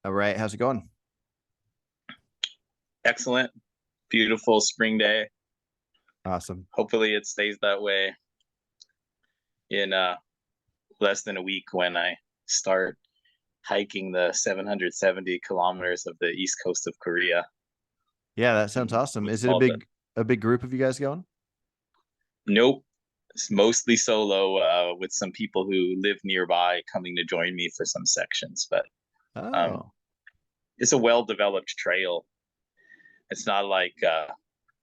All right. How's it going? Excellent, beautiful spring day. Awesome. Hopefully it stays that way in less than a week when I start hiking the 770 kilometers of the east coast of Korea. Yeah, that sounds And awesome. what's Is it a called the big group of you guys going? Nope. It's mostly solo with some people who live nearby coming to join me for some sections, but um, Oh, it's a well-developed trail. It's not like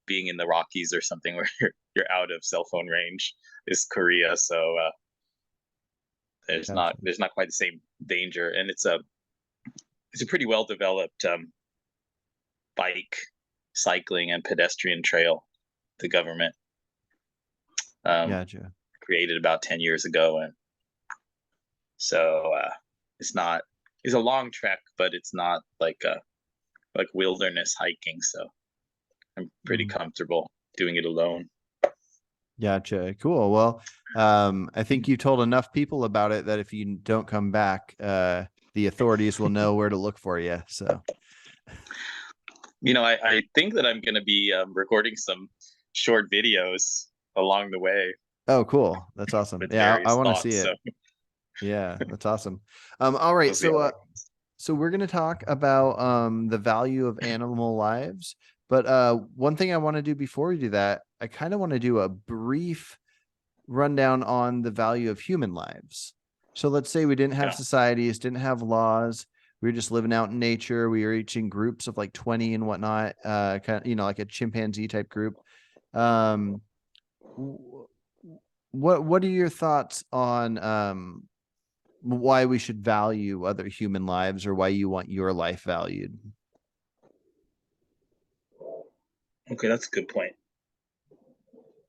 being in the Rockies or something where you're out of cell phone range. It's Korea, so there's not gotcha. there's not quite the same danger, and it's a pretty well developed bike, cycling, and pedestrian trail. The government um, Gotcha. created about 10 years ago, and so it's not it's a long trek, but it's not like wilderness hiking. So I'm pretty Mm, comfortable doing it alone. Gotcha. Cool. Well, I think you told enough people about it that if you don't come back, the authorities will know where to look for you. So, I think that I'm going to be recording some short videos along the way oh, cool. That's awesome. with Yeah, I various want to see thoughts. it. So Yeah, that's awesome. All right. we'll see how that goes. So we're going to talk about the value of animal lives. But one thing I want to do before we do that, I kind of want to do a brief rundown on the value of human lives. So let's say we didn't have Yeah. societies, didn't have laws. We were just living out in nature. We were each in groups of like 20 and whatnot, kind of, like a chimpanzee type group. Um, what are your thoughts on why we should value other human lives or why you want your life valued? Okay, that's a good point.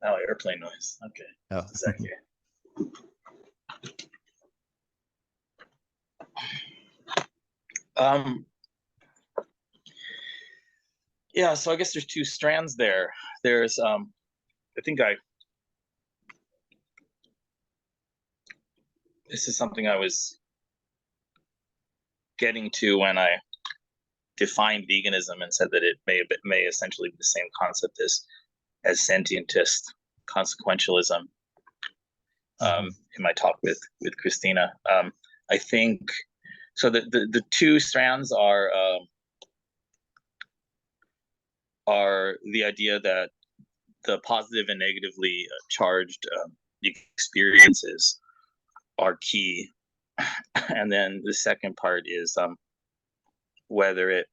Oh, airplane noise. Okay, Oh, just a sec here. Um, yeah, so I guess there's two strands there. There's I think I this is something I was getting to when I defined veganism and said that it may essentially be the same concept as sentientist consequentialism. Mhm. In my talk with Christina, I think so. The two strands are the idea that the positive and negatively charged experiences are key, and then the second part is whether it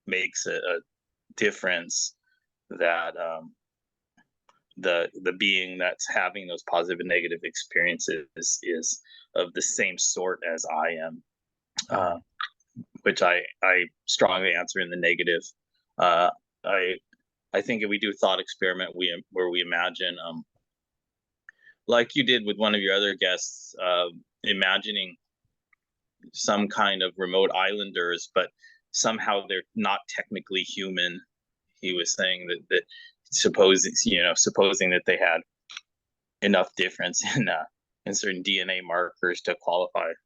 makes a difference that the being that's having those positive and negative experiences is of the same sort as I am, uh, Mhm. which I strongly answer in the negative. Uh, I I think if we do a thought experiment where we imagine like you did with one of your other guests, imagining some kind of remote islanders, but somehow they're not technically human. He was saying that supposing that they had enough difference in certain DNA markers to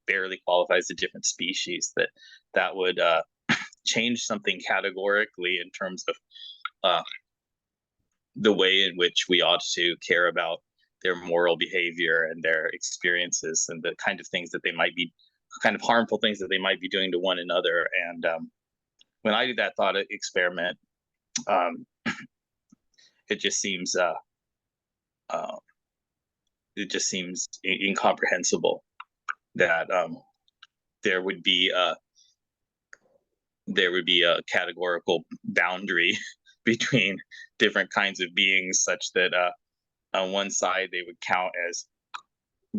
barely qualify as a different species, that would change something categorically in terms of uh, the way in which we ought to care about their moral behavior and their experiences and the kind of things that they might be kind of harmful things that they might be doing to one another. And when I do that thought experiment, um, it just seems uh, incomprehensible that there would be a categorical boundary between different kinds of beings, such that on one side they would count as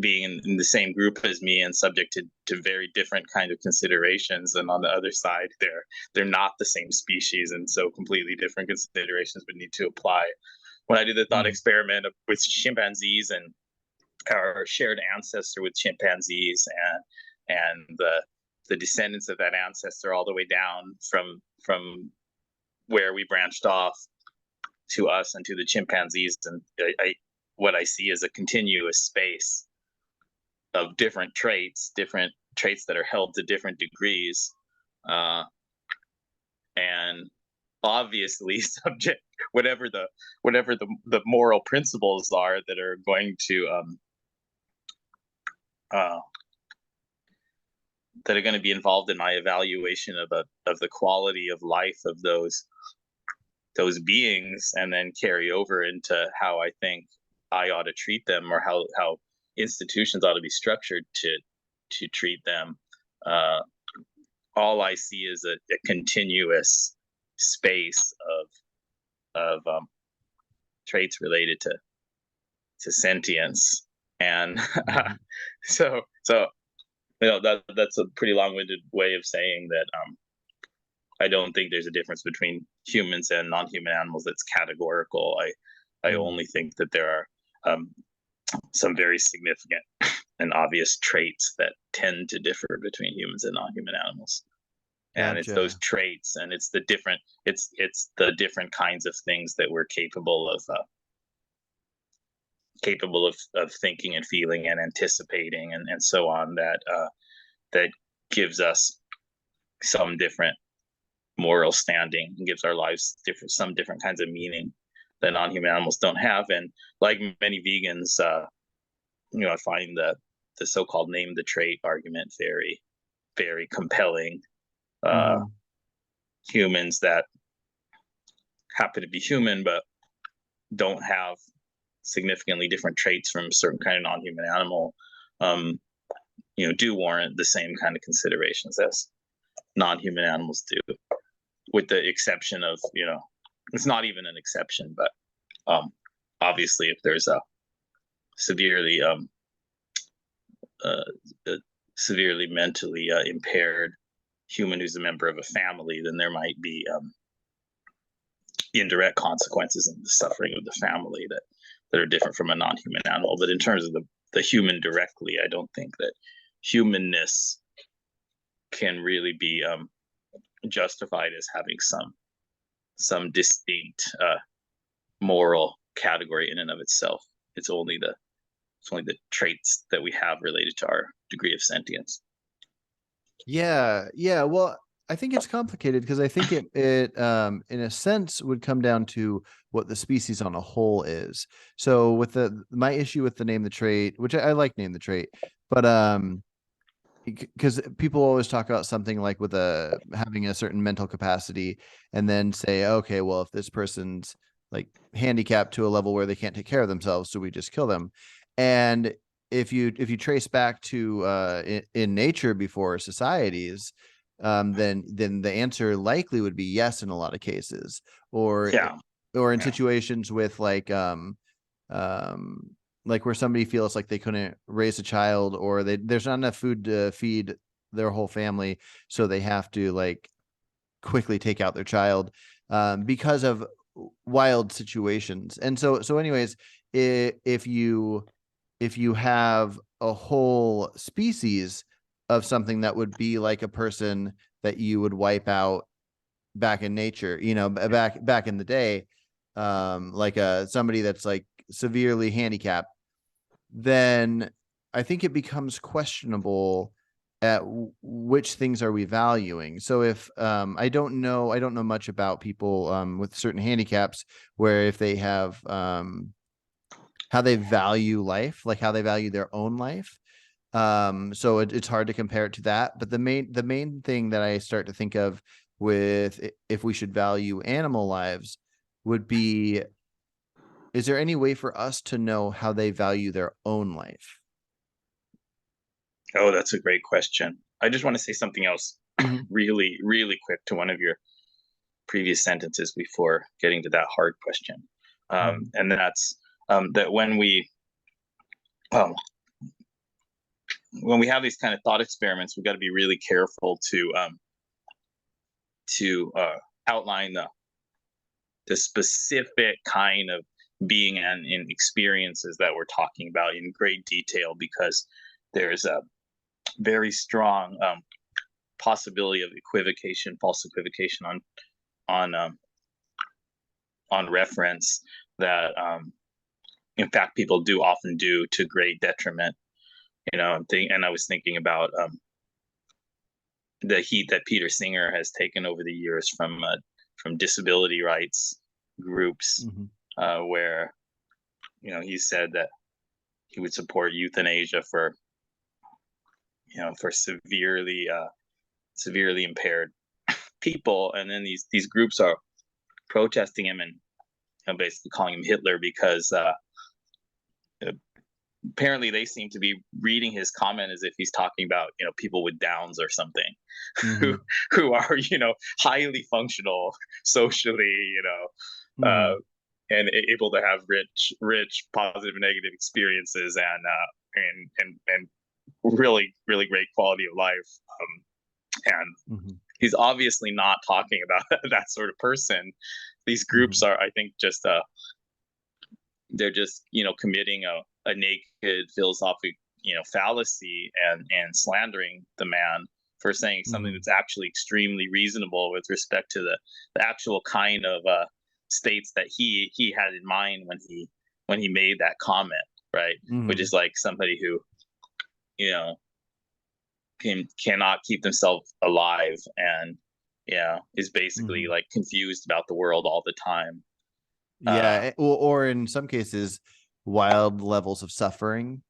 being in the same group as me and subject to very different kind of considerations, and on the other side they're not the same species, and so completely different considerations would need to apply. When I did the thought Mm. experiment with chimpanzees and our shared ancestor with chimpanzees and the descendants of that ancestor all the way down from where we branched off to us and to the chimpanzees, and what I see is a continuous space of different traits that are held to different degrees, And obviously subject whatever the moral principles are that are going to uh, that are going to be involved in my evaluation of the quality of life of those beings, and then carry over into how I think I ought to treat them, or how institutions ought to be structured to treat them. Uh, all I see is a continuous space of traits related to sentience, and so that's a pretty long-winded way of saying that I don't think there's a difference between humans and non-human animals that's categorical. I Mm. only think that there are some very significant and obvious traits that tend to differ between humans and non-human animals. And it's those Gotcha. traits, and it's the different kinds of things that we're capable of thinking and feeling and anticipating, and so on, that gives us some different moral standing, and gives our lives some different kinds of meaning that non-human animals don't have. And like many vegans, I find the so-called name the trait argument very, very compelling. Uh, Hmm. Humans that happen to be human but don't have significantly different traits from a certain kind of non-human animal, um, do warrant the same kind of considerations as non-human animals do, with the exception of, it's not even an exception, but obviously, if there's a severely uh, severely mentally impaired human who's a member of a family, then there might be indirect consequences in the suffering of the family that are different from a non-human animal. But in terms of the human directly, I don't think that humanness can really be justified as having some distinct moral category in and of itself. It's only the traits that we have related to our degree of sentience. Yeah, yeah. Well, I think it's complicated because I think it in a sense would come down to what the species on a whole is. So with my issue with the name the trait, which I like name the trait, but because people always talk about something like with a having a certain mental capacity, and then say, okay, well, if this person's like handicapped to a level where they can't take care of themselves, so we just kill them. And if you trace back to in nature before societies, then the answer likely would be yes in a lot of cases, or Yeah, or in yeah, situations with um like where somebody feels like they couldn't raise a child, or there's not enough food to feed their whole family, so they have to like quickly take out their child because of wild situations. And so anyways, if you have a whole species of something that would be like a person that you would wipe out back in nature, back in the day, like somebody that's like severely handicapped, then I think it becomes questionable at which things are we valuing. So if I don't know much about people with certain handicaps, where if they have how they value life, like how they value their own life. So it's hard to compare it to that. But the main thing that I start to think of with if we should value animal lives would be, is there any way for us to know how they value their own life? oh, that's a great question. I just want to say something else Mhm. really, really quick to one of your previous sentences before getting to that hard question. Mhm. And that's that um, when we have these kind of thought experiments, we've got to be really careful to outline the specific kind of being and in experiences that we're talking about in great detail, because there's a very strong possibility of equivocation, false equivocation on um, on reference that in fact people do often do to great detriment. And I was thinking about the heat that Peter Singer has taken over the years from disability rights groups, Mhm. where he said that he would support euthanasia for for severely impaired people, and then these groups are protesting him and basically calling him Hitler because apparently they seem to be reading his comment as if he's talking about people with Downs or something who Mhm. are highly functional socially, uh, Mhm. and able to have rich positive and negative experiences, and really great quality of life. And Mhm. he's obviously not talking about that sort of person. These groups Mhm. are, I think, just they're just committing a naked philosophic fallacy, and slandering the man for saying something Mhm. that's actually extremely reasonable with respect to the actual kind of states that he had in mind when he made that comment, right? Which Mhm. is like somebody who you know cannot keep themselves alive, and is basically Mhm. like confused about the world all the time. uh Yeah, or in some cases, wild levels of suffering.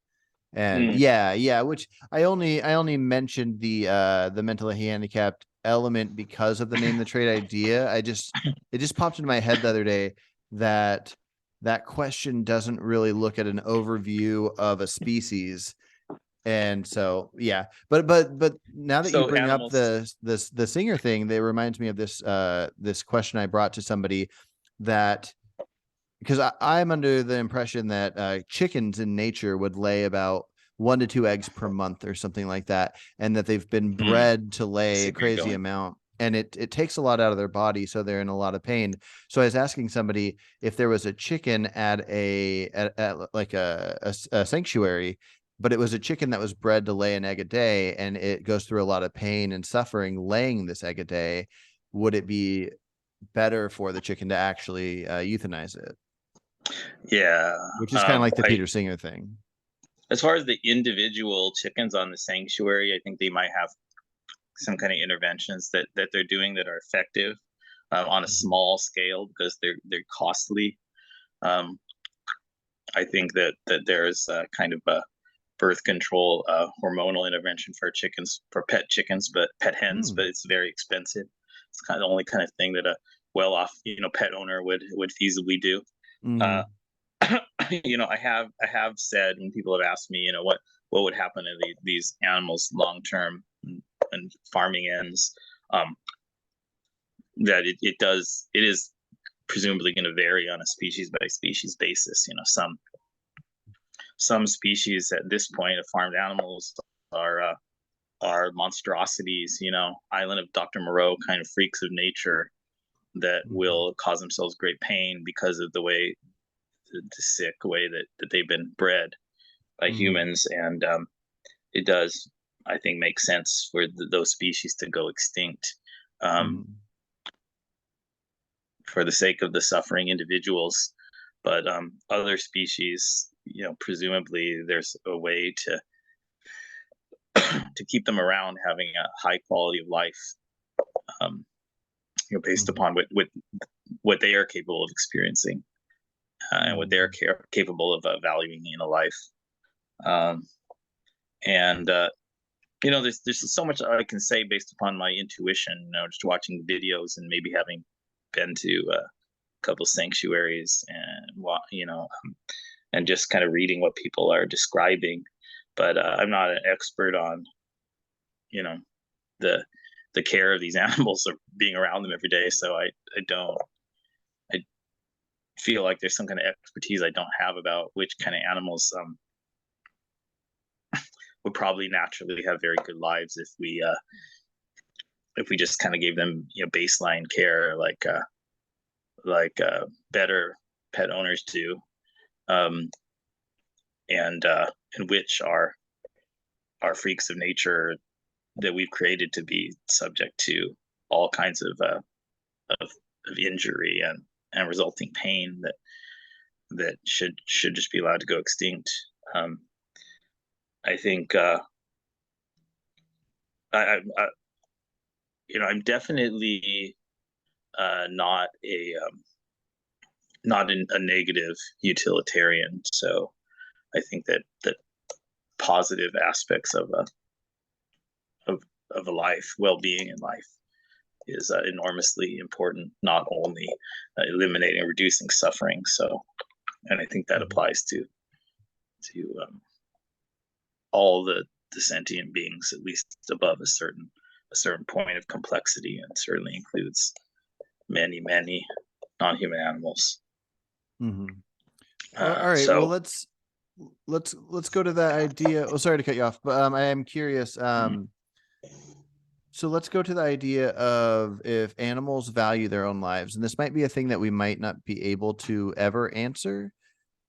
And mm, yeah, which I only mentioned the mentally handicapped element because of the name the trade idea. It just popped into my head the other day that that question doesn't really look at an overview of a species. And so yeah, but now that you so bring up animals. the singer thing, that reminds me of this question I brought to somebody, that because I'm under the impression that chickens in nature would lay about 1 to 2 eggs per month or something like that, and that they've been Mm, bred to lay see a where you're crazy going. amount. And it takes a lot out of their body, so they're in a lot of pain. So I was asking somebody if there was a chicken at like a sanctuary, but it was a chicken that was bred to lay an egg a day, and it goes through a lot of pain and suffering laying this egg a day. Would it be better for the chicken to actually euthanize it? Yeah. Which is kind of like the I Peter Singer thing. As far as the individual chickens on the sanctuary, I think they might have some kind of interventions that they're doing that are effective on a Mhm. small scale, because they're costly. Um, I think that there's kind of a birth control hormonal intervention for chickens, for pet chickens, but pet hens, but Hmm. it's very expensive. It's kind of the only kind of thing that a well-off pet owner would feasibly do. Uh, Mhm. I have said, when people have asked me, what would happen to these animals long term, and farming ends, um, that it is presumably going to vary on a species by species basis. Some species at this point of farmed animals are monstrosities. Island of Dr. Moreau kind of freaks of nature that Mhm. will cause themselves great pain because of the sick way that they've been bred by Mhm. humans. And it does, I think, make sense for those species to go extinct, um, Mhm. for the sake of the suffering individuals. But other species, presumably there's a way to to keep them around, having a high quality of life, um, based Mhm. upon what they are capable of experiencing, and what they're Mhm. capable of valuing in a life. Um, and there's so much I can say based upon my intuition, just watching videos and maybe having been to a couple sanctuaries, and just kind of reading what people are describing. But I'm not an expert on you know the the care of these animals, or being around them every day. So I don't I feel like there's some kind of expertise I don't have about which kind of animals would probably naturally have very good lives if we just kind of gave them baseline care, better pet owners do, um, and which are freaks of nature that we've created to be subject to all kinds of, of injury and resulting pain that should just be allowed to go extinct. I think I I'm definitely not a negative utilitarian. So I think that positive aspects of of a life, well-being in life, is enormously important. Not only eliminating and reducing suffering. So, and I think that Mhm. applies to all the sentient beings, at least above a certain point of complexity, and certainly includes many non-human animals. Mhm. All right. Well, So let's go to that idea. Oh, sorry to cut you off, but I am curious. So let's go to the idea of if animals value their own lives, and this might be a thing that we might not be able to ever answer,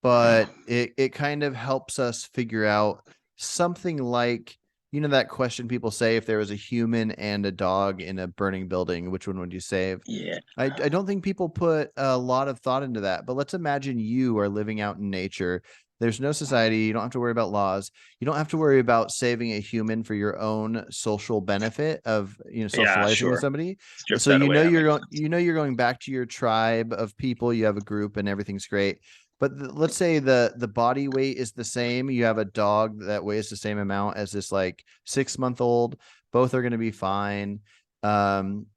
but it kind of helps us figure out something like, that question people say, if there was a human and a dog in a burning building, which one would you save? yeah, I don't think people put a lot of thought into that, but let's imagine you are living out in nature. There's no society. You don't have to worry about laws. You don't have to worry about saving a human for your own social benefit of, yeah, socializing with sure. somebody. Strip So that away. That makes sense. you're going back to your tribe of people. You have a group and everything's great. But let's say the body weight is the same. You have a dog that weighs the same amount as this like 6 month old. Both are going to be fine. Um,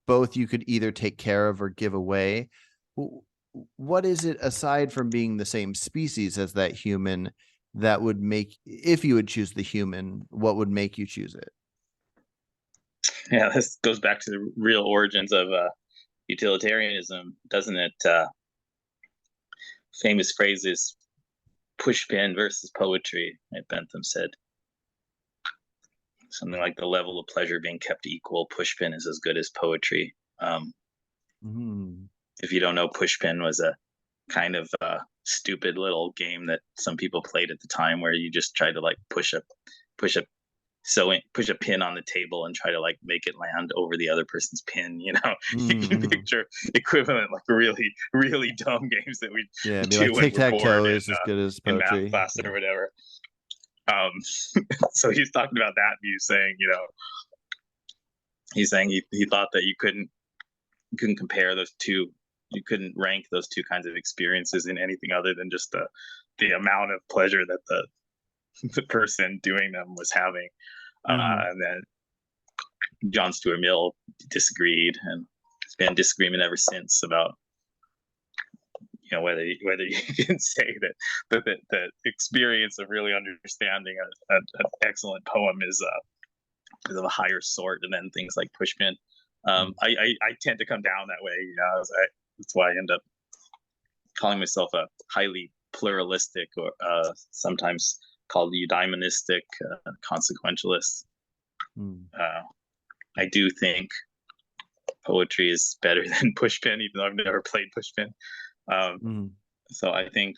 both you could either take care of or give away. What is it aside from being the same species as that human that would make, if you would choose the human, what would make you choose it? Yeah, this goes back to the real origins of utilitarianism, doesn't it? Famous phrases: pushpin versus poetry. Bentham said something like the level of pleasure being kept equal. Pushpin is as good as poetry. Mm-hmm. If you don't know, pushpin was a kind of stupid little game that some people played at the time, where you just try to like push a push a pin on the table and try to like make it land over the other person's pin. You can Mm-hmm. picture equivalent, like really dumb games that we Yeah, it'd be like do when tic we're tac bored toe in is as good as math poetry. class or whatever. um so he's talking about that, and he's saying he thought that you couldn't compare those two. You couldn't rank those two kinds of experiences in anything other than just the amount of pleasure that the person doing them was having. Mm-hmm. And then John Stuart Mill disagreed, and it's been disagreement ever since about whether you can say that experience of really understanding an excellent poem is of a higher sort than things like Pushpin. I tend to come down that way. That's why I end up calling myself a highly pluralistic, or sometimes called eudaimonistic consequentialist. Mm-hmm. Uh, I do think poetry is better than Pushpin, even though I've never played Pushpin. Um, Mm-hmm. so uh, I think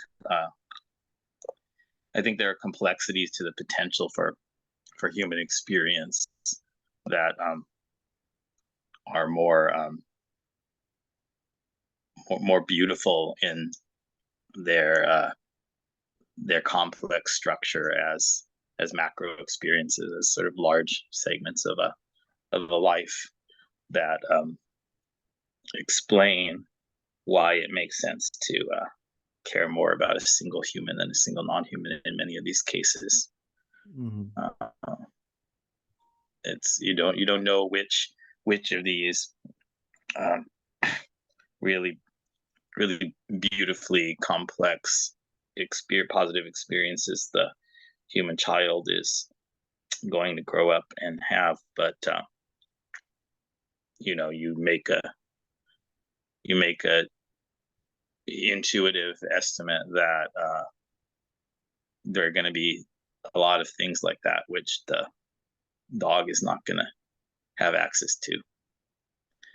there are complexities to the potential for human experience that are more beautiful in their their complex structure as macro experiences, as sort of large segments of a life that explain why it makes sense to care more about a single human than a single non-human in many of these cases. Mm-hmm. Uh, it's you don't know which of these um, really really beautifully complex positive experiences the human child is going to grow up and have, but you make a intuitive estimate that there are going to be a lot of things like that which the dog is not going to have access to.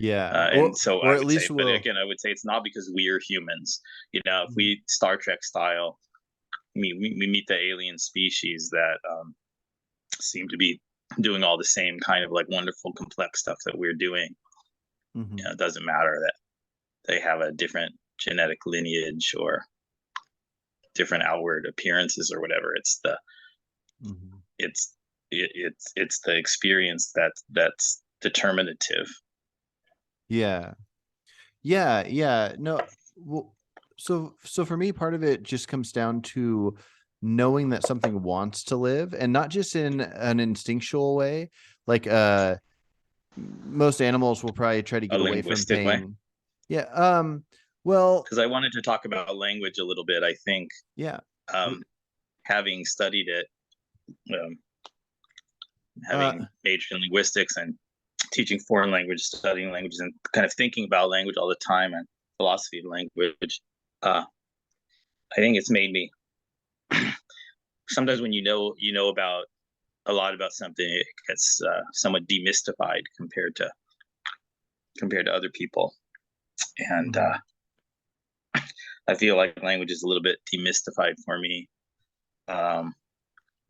Yeah, And so or I at would say, least but we'll. again, I would say it's not because we are humans. If Mhm. we Star Trek style, we meet the alien species that seem to be doing all the same kind of like wonderful, complex stuff that we're doing. Mhm. It doesn't matter that they have a different genetic lineage or different outward appearances or whatever. Mhm. It's it's the experience that's determinative. Yeah. Yeah, yeah. No, well, so for me, part of it just comes down to knowing that something wants to live, and not just in an instinctual way. Like most animals will probably try to A get away from linguistic way. pain. Yeah. Well, Because I wanted to talk about language a little bit. I think yeah. um, having studied it, um, Uh, having majored in linguistics and teaching foreign language, studying languages, and kind of thinking about language all the time and philosophy of language, I think it's made me. Sometimes when you know about a lot about something, it gets somewhat demystified compared to other people, and mhm, I feel like language is a little bit demystified for me, um,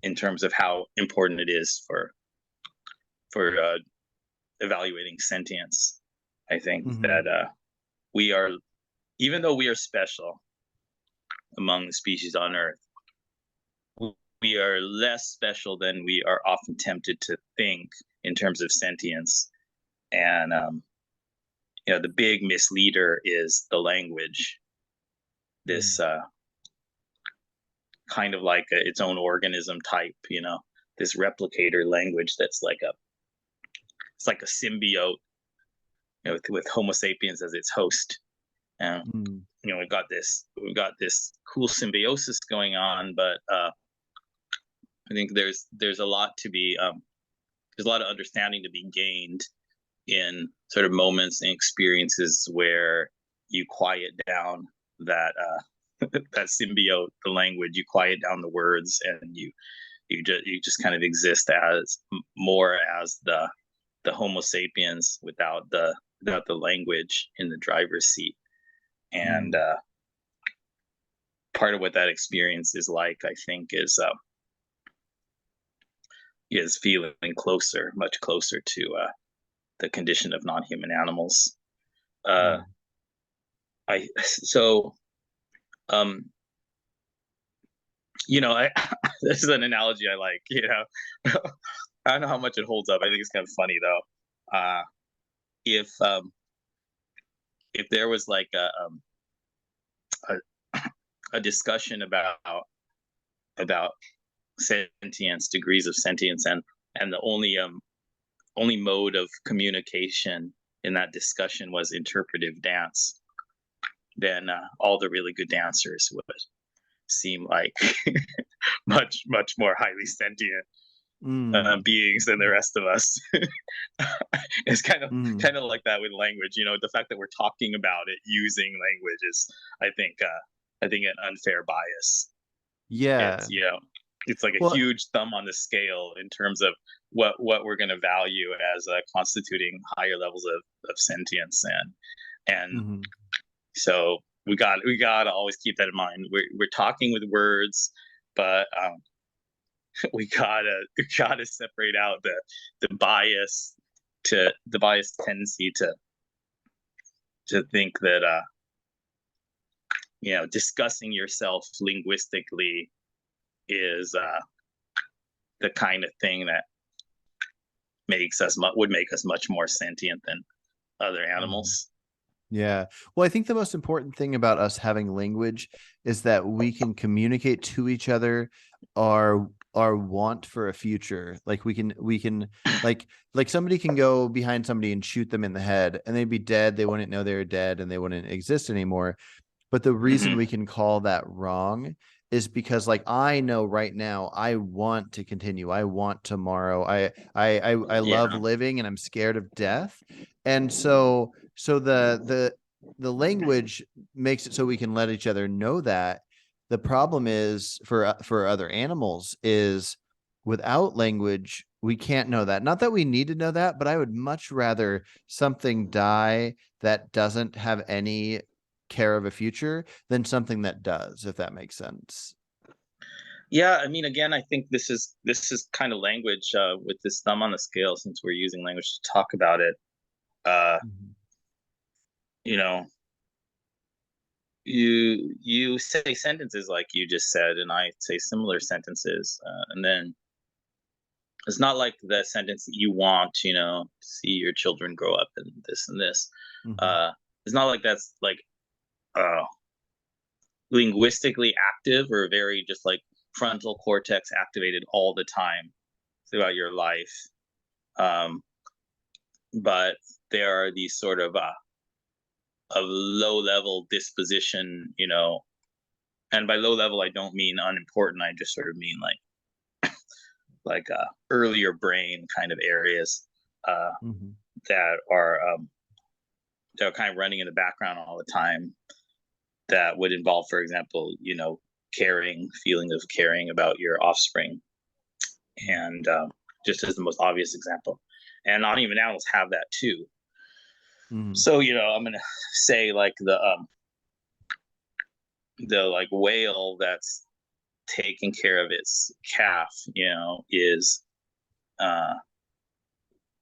in terms of how important it is for evaluating sentience. I think mhm, that we are, even though we are special among the species on Earth, we are less special than we are often tempted to think in terms of sentience. And the big misleader is the language. This mm, kind of like its own organism type. This replicator language that's like it's like a symbiote. With Homo sapiens as its host. And mm, we've got this cool symbiosis going on, but I think there's a lot to be there's a lot of understanding to be gained in sort of moments and experiences where you quiet down that that symbiote, the language. You quiet down the words, and you just kind of exist as more as the Homo sapiens without the language in the driver's seat. And mm, part of what that experience is like, I think, is feeling closer, much closer to the condition of non-human animals. Uh, mm. I so um, I this is an analogy I like. I don't know how much it holds up. I think it's kind of funny though. If there was like a, a discussion about sentience, degrees of sentience, and the only mode of communication in that discussion was interpretive dance, then all the really good dancers would seem like much more highly sentient Mm, beings than the rest of us. It's kind of mm. kind of like that with language. The fact that we're talking about it using language is, I think, an unfair bias. It's Yeah. it's like a Well, huge thumb on the scale in terms of what we're going to value as constituting higher levels of sentience, and mhm. so we got to always keep that in mind. We're talking with words, but we gotta separate out the bias, to the bias tendency to think that discussing yourself linguistically is the kind of thing that would make us much more sentient than other Mhm. animals. Yeah. Well, I think the most important thing about us having language is that we can communicate to each other our want for a future. Like we can like somebody can go behind somebody and shoot them in the head and they'd be dead. They wouldn't know they were dead and they wouldn't exist anymore. But the reason Hmm. we can call that wrong is because like I know right now I want to continue. I want tomorrow. I love Yeah. living and I'm scared of death. And so the language makes it so we can let each other know that. The problem is for other animals is without language we can't know that. Not that we need to know that, but I would much rather something die that doesn't have any care of a future than something that does, if that makes sense. Yeah, I mean, again, I think this is kind of language, with this thumb on the scale, since we're using language to talk about it. Uh, Mhm. you know, you say sentences like you just said, and I say similar sentences, and then It's not like the sentence that you want, to see your children grow up and this and this. Hmm. Uh, it's not like that's like uh, linguistically active or very just like frontal cortex activated all the time throughout your life. Um, but there are these sort of low level disposition, and by low level I don't mean unimportant. I just sort of mean like earlier brain kind of areas uh, Hmm. that are kind of running in the background all the time. That would involve, for example, caring, feeling of caring about your offspring, and just as the most obvious example. And non-human animals have that too. Hmm. So I'm gonna say like the like whale that's taking care of its calf, is uh,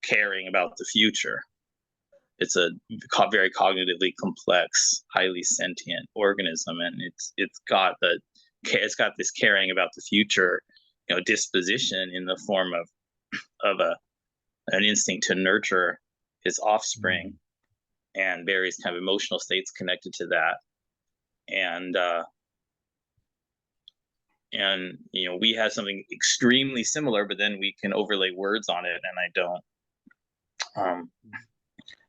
caring about the future. It's a very cognitively complex, highly sentient organism, and it's got this caring about the future, disposition in the form of an instinct to nurture its offspring Hmm. and various kind of emotional states connected to that. And we have something extremely similar, but then we can overlay words on it, and I don't um,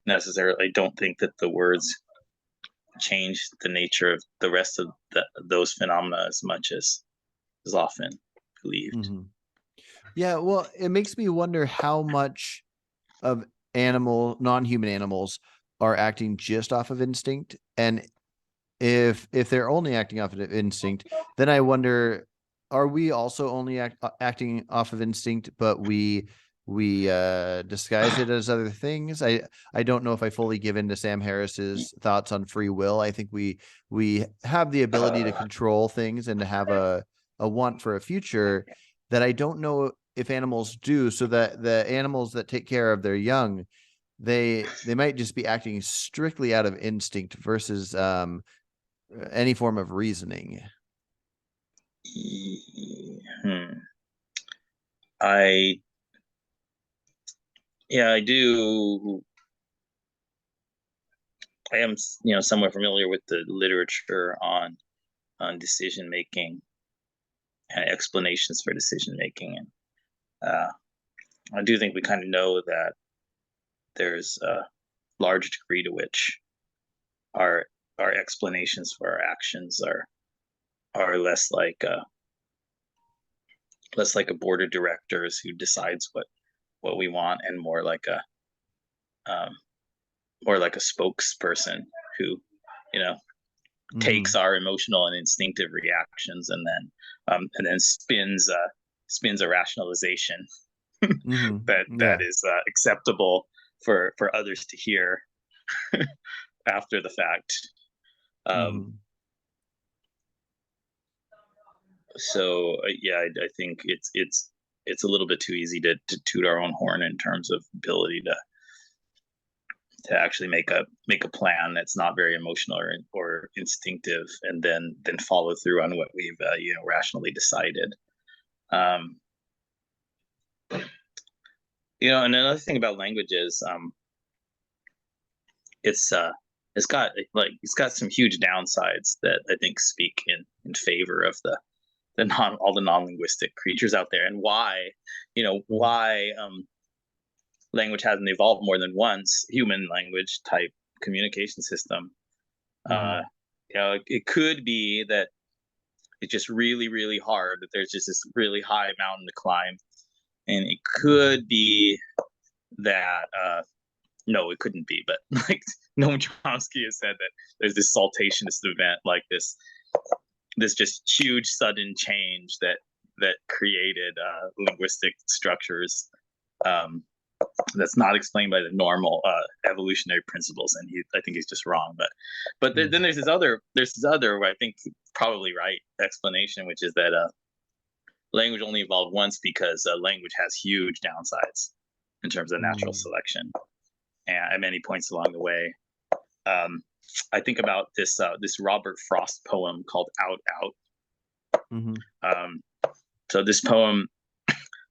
necessarily don't think that the words change the nature of the rest of those phenomena as much as is often believed. Hmm. Yeah, well, it makes me wonder how much of non-human animals are acting just off of instinct, and if they're only acting off of instinct, then I wonder, are we also only acting off of instinct, but we disguise it as other things? I don't know if I fully give in to Sam Harris's thoughts on free will. I think we have the ability to control things and to have a want for a future that I don't know if animals do, so that the animals that take care of their young, they might just be acting strictly out of instinct versus any form of reasoning. Hmm. I Yeah, I do. I am somewhat familiar with the literature on decision making and explanations for decision making, and uh, I do think we kind of know that there's a large degree to which our our explanations for our actions are less like a board of directors who decides what we want, and um, more like a spokesperson who you know takes Hmm. our emotional and instinctive reactions and then spins a rationalization Hmm. that Yeah. is acceptable for others to hear after the fact. Um, Hmm. yeah, I think it's a little bit too easy to toot our own horn in terms of ability to actually make a plan that's not very emotional or instinctive, and then follow through on what we've rationally decided. Um, and another thing about language is it's uh it's got some huge downsides that I think speak in favor of the non all the non-linguistic creatures out there, and why language hasn't evolved more than once, human language type communication system. uh Hmm. it could be that it's just really really hard, that there's just this really high mountain to climb, and it could be that no, it couldn't be, but like Noam Chomsky has said that there's this saltationist event, like this just huge sudden change that created linguistic structures um, that's not explained by the normal evolutionary principles, and I think he's just wrong. But then Hmm. there's this other I think probably right explanation, which is that language only evolved once because language has huge downsides in terms of natural Hmm. selection, and at many points along the way. Um, I think about this Robert Frost poem called "Out Out." Hmm. Um, so this poem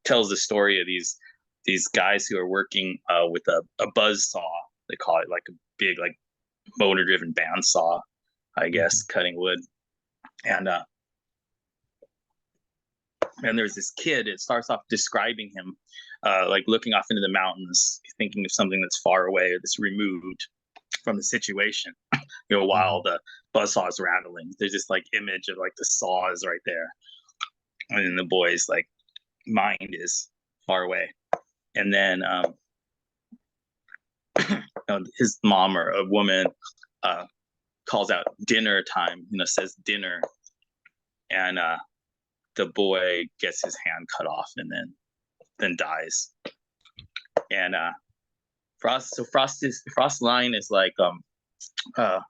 tells the story of these guys who are working with a buzz saw. They call it, like a big, like, motor driven bandsaw, I guess, cutting wood. And there's this kid. It starts off describing him, like looking off into the mountains, thinking of something that's far away or that's removed from the situation. While the buzzsaw is rattling, there's this like image of like the saw is right there, and then the boy's like mind is far away. And then his mom or a woman calls out dinner time, says dinner, and the boy gets his hand cut off and then dies. And Frost's line is like the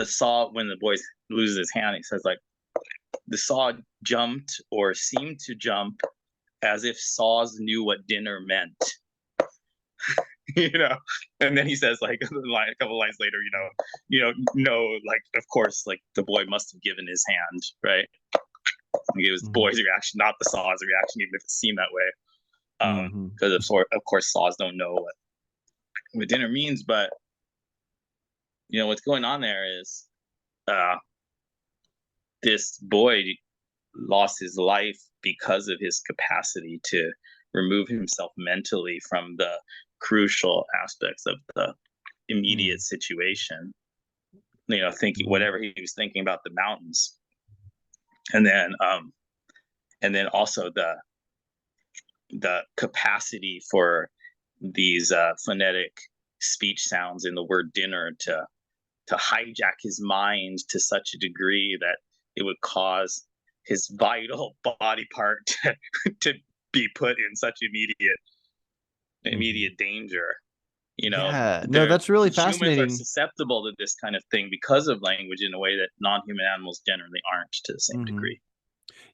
saw, when the boy loses his hand, he says like, the saw jumped or seemed to jump as if saws knew what dinner meant. And then he says like a couple lines later, no, like, of course, like the boy must have given his hand, right? Like, it was the boy's reaction, not the saw's reaction, even if it seemed that way. Because of course saws don't know what dinner means. But what's going on there is this boy lost his life because of his capacity to remove himself mentally from the crucial aspects of the immediate situation, thinking whatever he was thinking about the mountains. And then also the capacity for these phonetic speech sounds in the word dinner to hijack his mind to such a degree that it would cause his vital body part to be put in such immediate danger. Yeah, no, that's really fascinating. Humans are susceptible to this kind of thing because of language in a way that non-human animals generally aren't to the same degree.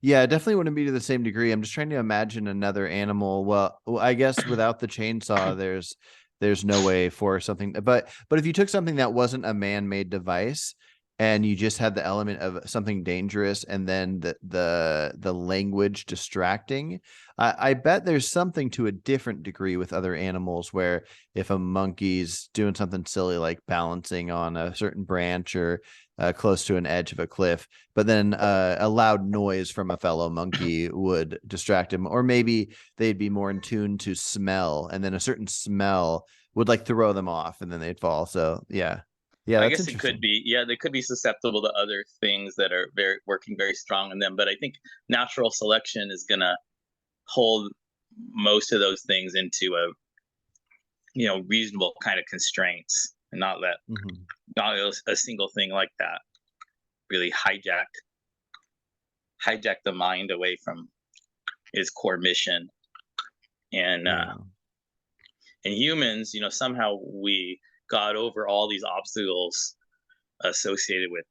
Yeah, it definitely wouldn't be to the same degree. I'm just trying to imagine another animal. Well, I guess without the chainsaw, there's no way for something. But if you took something that wasn't a man-made device and you just had the element of something dangerous and then the language distracting, I bet there's something to a different degree with other animals where if a monkey's doing something silly like balancing on a certain branch or close to an edge of a cliff, but then a loud noise from a fellow monkey would distract him, or maybe they'd be more in tune to smell, and then a certain smell would like throw them off, and then they'd fall. So yeah, I guess it could be. Yeah, they could be susceptible to other things that are working very strong in them. But I think natural selection is gonna hold most of those things into a reasonable kind of constraints, and not let not a single thing like that really hijack the mind away from its core mission. And humans, somehow we got over all these obstacles associated with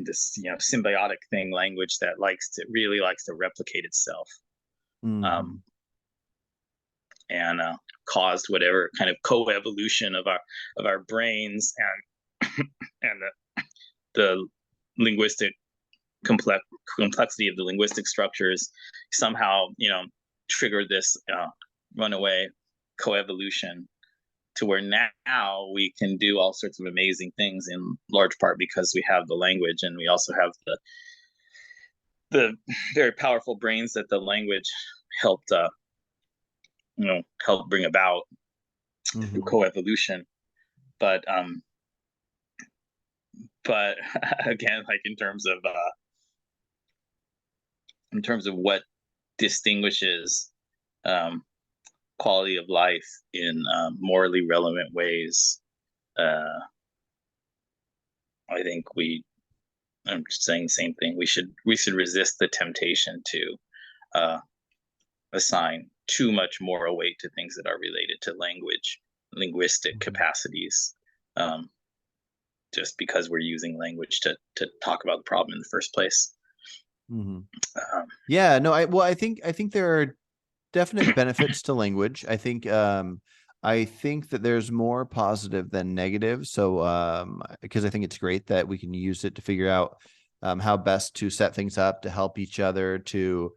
this symbiotic thing, language that really likes to replicate itself, and caused whatever kind of coevolution of our brains and the linguistic complexity of the linguistic structures somehow triggered this runaway coevolution to where now we can do all sorts of amazing things, in large part because we have the language, and we also have the very powerful brains that the language helped bring about through coevolution. But again, like in terms of what distinguishes quality of life in morally relevant ways, I think I'm just saying the same thing. We should resist the temptation to assign too much moral weight to things that are related to linguistic capacities, just because we're using language to talk about the problem in the first place. Yeah, no, I think there are definite benefits to language. I think that there's more positive than negative. So because I think it's great that we can use it to figure out how best to set things up to help each other, to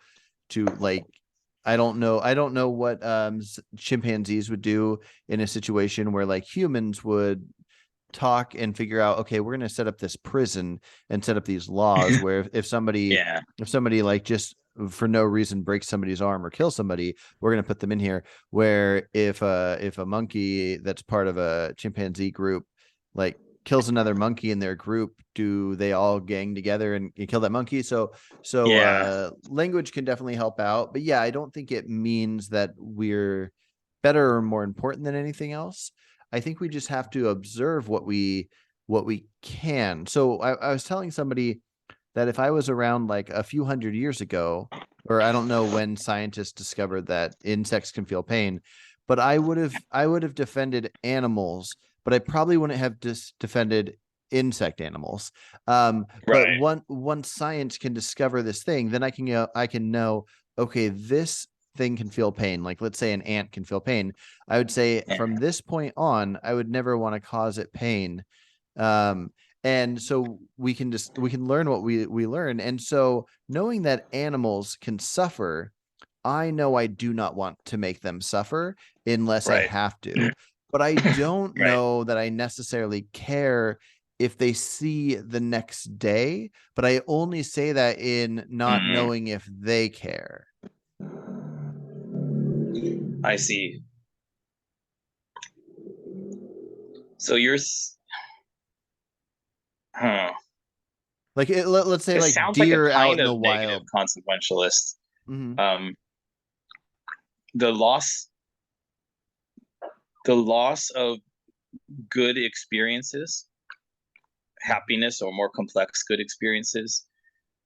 to like, I don't know what chimpanzees would do in a situation where like humans would talk and figure out, okay, we're going to set up this prison and set up these laws where if somebody Yeah. if somebody like just for no reason breaks somebody's arm or kills somebody, we're going to put them in here. Where if a monkey that's part of a chimpanzee group like kills another monkey in their group, do they all gang together and kill that monkey? Yeah. Language can definitely help out, but yeah, I don't think it means that we're better or more important than anything else. I think we just have to observe what we can. So I was telling somebody that if I was around like a few hundred years ago, or I don't know when scientists discovered that insects can feel pain, but I would have defended animals, but I probably wouldn't have defended insect animals. But Right. once science can discover this thing, then I can know, okay, this thing can feel pain. Like let's say an ant can feel pain. I would say Yeah. from this point on, I would never want to cause it pain. Um, and so we can learn what we learn. And so knowing that animals can suffer, I know I do not want to make them suffer unless I Right. have to. But I don't Right. know that I necessarily care if they see the next day, but I only say that in not Mm, knowing if they care. I see. So huh. Like let's say This like sounds like a deer out kind in of the negative wild. consequentialist. Mhm. Um, the loss, the loss of good experiences, happiness, or more complex good experiences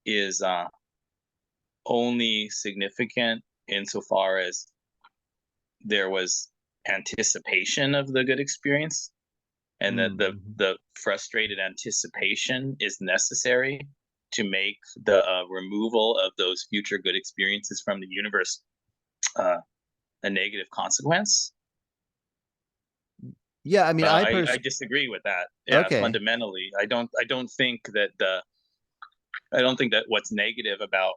is only significant insofar as there was anticipation of the good experience, and that Mhm. the frustrated anticipation is necessary to make the removal of those future good experiences from the universe uh, a negative consequence. Yeah, I mean, I disagree with that. Yeah, okay. fundamentally, I don't think that I don't think that what's negative about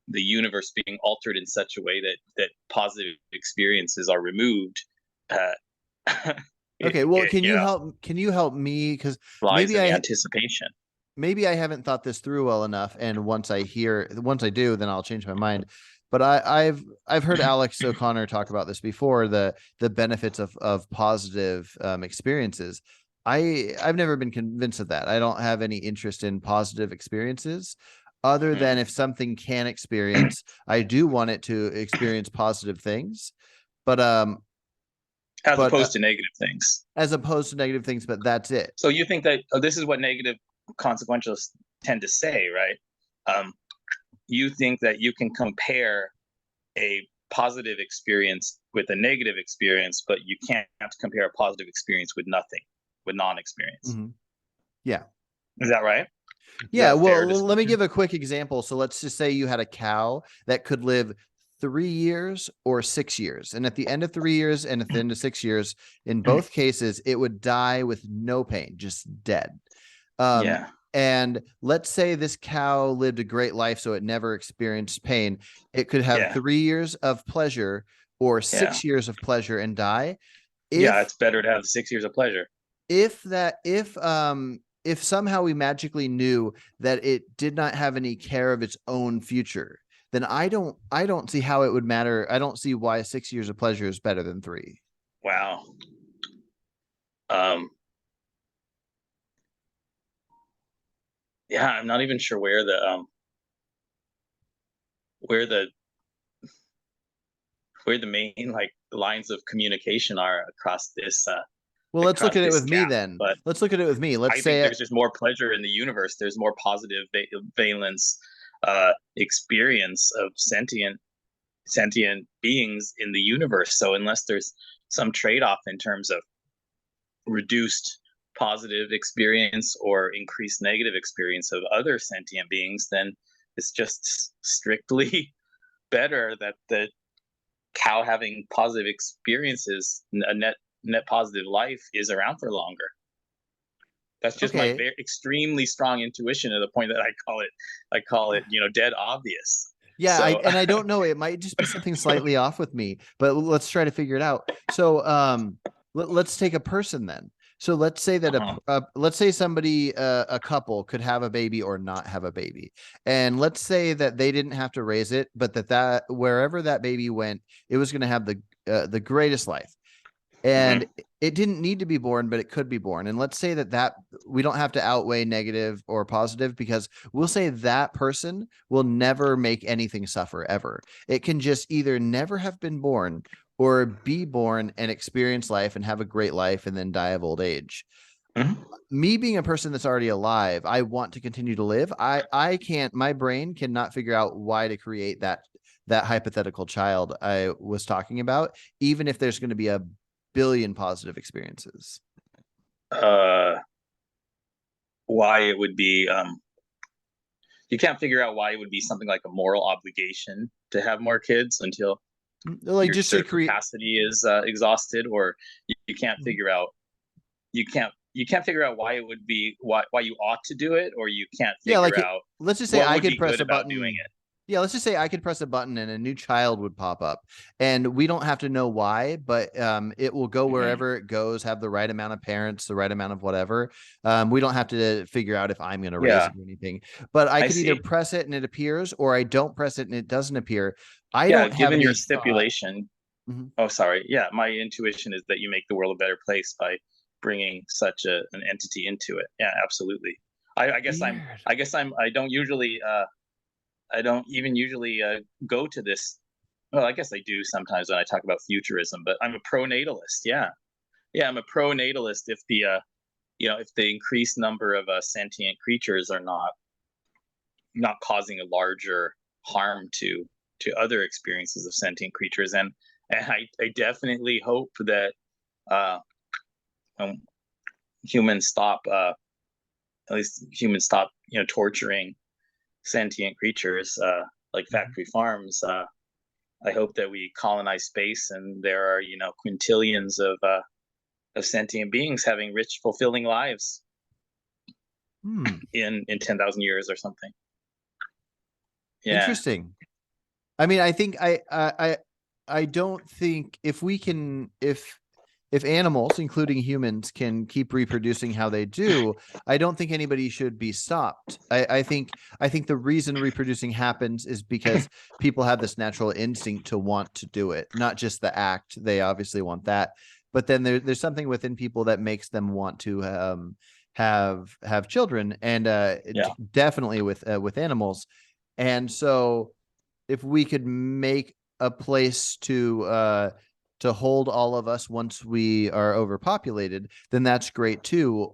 the universe being altered in such a way that positive experiences are removed. Uh, Okay, well, you know, can you help me? Because lies maybe in the I anticipation. maybe I haven't thought this through well enough, and once I do, then I'll change my mind. But I've heard Alex O'Connor talk about this before, the benefits of positive experiences. I've never been convinced of that. I don't have any interest in positive experiences, other than Hmm. if something can experience, I do want it to experience positive things. But As but opposed to negative things. as opposed to negative things, but that's it. So you think that this is what negative consequentialists tend to say, right? Um, you think that you can compare a positive experience with a negative experience, but you can't compare a positive experience with nothing, with non-experience. Mhm. Yeah. Is that right? Is Yeah, that a well, fair let me description? give a quick example. So let's just say you had a cow that could live 3 years or 6 years. And at the end of 3 years and at the end of 6 years, in both cases, it would die with no pain, just dead. Um, Yeah, and let's say this cow lived a great life, so it never experienced pain. It could have yeah, 3 years of pleasure or yeah, 6 years of pleasure and die. yeah. If It's better to have 6 years of pleasure. if somehow we magically knew that it did not have any care of its own future, then I don't see how it would matter. I don't see why 6 years of pleasure is better than three. Wow. Um, yeah, I'm not even sure where the main like lines of communication are Well, let's look across at it this with me gap. then. But Let's look at it with me. Let's I think say there's just more pleasure in the universe. There's more positive valence experience of sentient beings in the universe. So unless there's some trade-off in terms of reduced positive experience or increased negative experience of other sentient beings, then it's just strictly better that the cow having positive experiences, a net positive life, is around for longer. That's just my okay, extremely strong intuition to the point that I call it dead obvious. Yeah, So, and I don't know, it might just be something slightly off with me, but let's try to figure it out. So, let's take a person then. So let's say that uh-huh. let's say somebody, a couple could have a baby or not have a baby. And let's say that they didn't have to raise it, but that wherever that baby went, it was going to have the greatest life. And Mhm. it didn't need to be born, but it could be born. And let's say that we don't have to outweigh negative or positive, because we'll say that person will never make anything suffer ever. It can just either never have been born or be born and experience life and have a great life and then die of old age. Mhm. Me being a person that's already alive, I want to continue to live. I can't, my brain cannot figure out why to create that hypothetical child I was talking about, even if there's going to be a billion positive experiences. uh, why it would be, you can't figure out why it would be something like a moral obligation to have more kids until Like, your just to sort of create. capacity is exhausted, or you can't figure out, you can't figure out why it would be, why you ought to do it, or you can't Yeah, figure like out let's just say what I would could be press good a about doing button. it. Yeah, let's just say I could press a button and a new child would pop up. And we don't have to know why, but it will go Mhm. wherever it goes, have the right amount of parents, the right amount of whatever. We don't have to figure out if I'm going to raise Yeah, it or anything. But I I could either see. press it and it appears, or I don't press it and it doesn't appear. I Yeah, don't have given your any thought. stipulation. Mhm. Oh, sorry. Yeah, my intuition is that you make the world a better place by bringing such an entity into it. Yeah, absolutely. I guess I'm. Weird. I guess I'm. I don't usually. I don't even usually go to this. Well, I guess I do sometimes when I talk about futurism, but I'm a pro-natalist. Yeah, yeah, I'm a pro-natalist. If the if the increased number of sentient creatures are not causing a larger harm to other experiences of sentient creatures, and I definitely hope that uh, um, humans stop, at least humans stop, torturing sentient creatures like Mhm. factory farms. I hope that we colonize space and there are quintillions of sentient beings having rich, fulfilling lives Hmm. in 10,000 years or something. Yeah, Interesting. I mean, I think I don't think if we can if animals, including humans, can keep reproducing how they do, I don't think anybody should be stopped. I think the reason reproducing happens is because people have this natural instinct to want to do it, not just the act. They obviously want that, but then there's something within people that makes them want to have children, and yeah, definitely with animals. And so if we could make a place to hold all of us once we are overpopulated, then that's great too.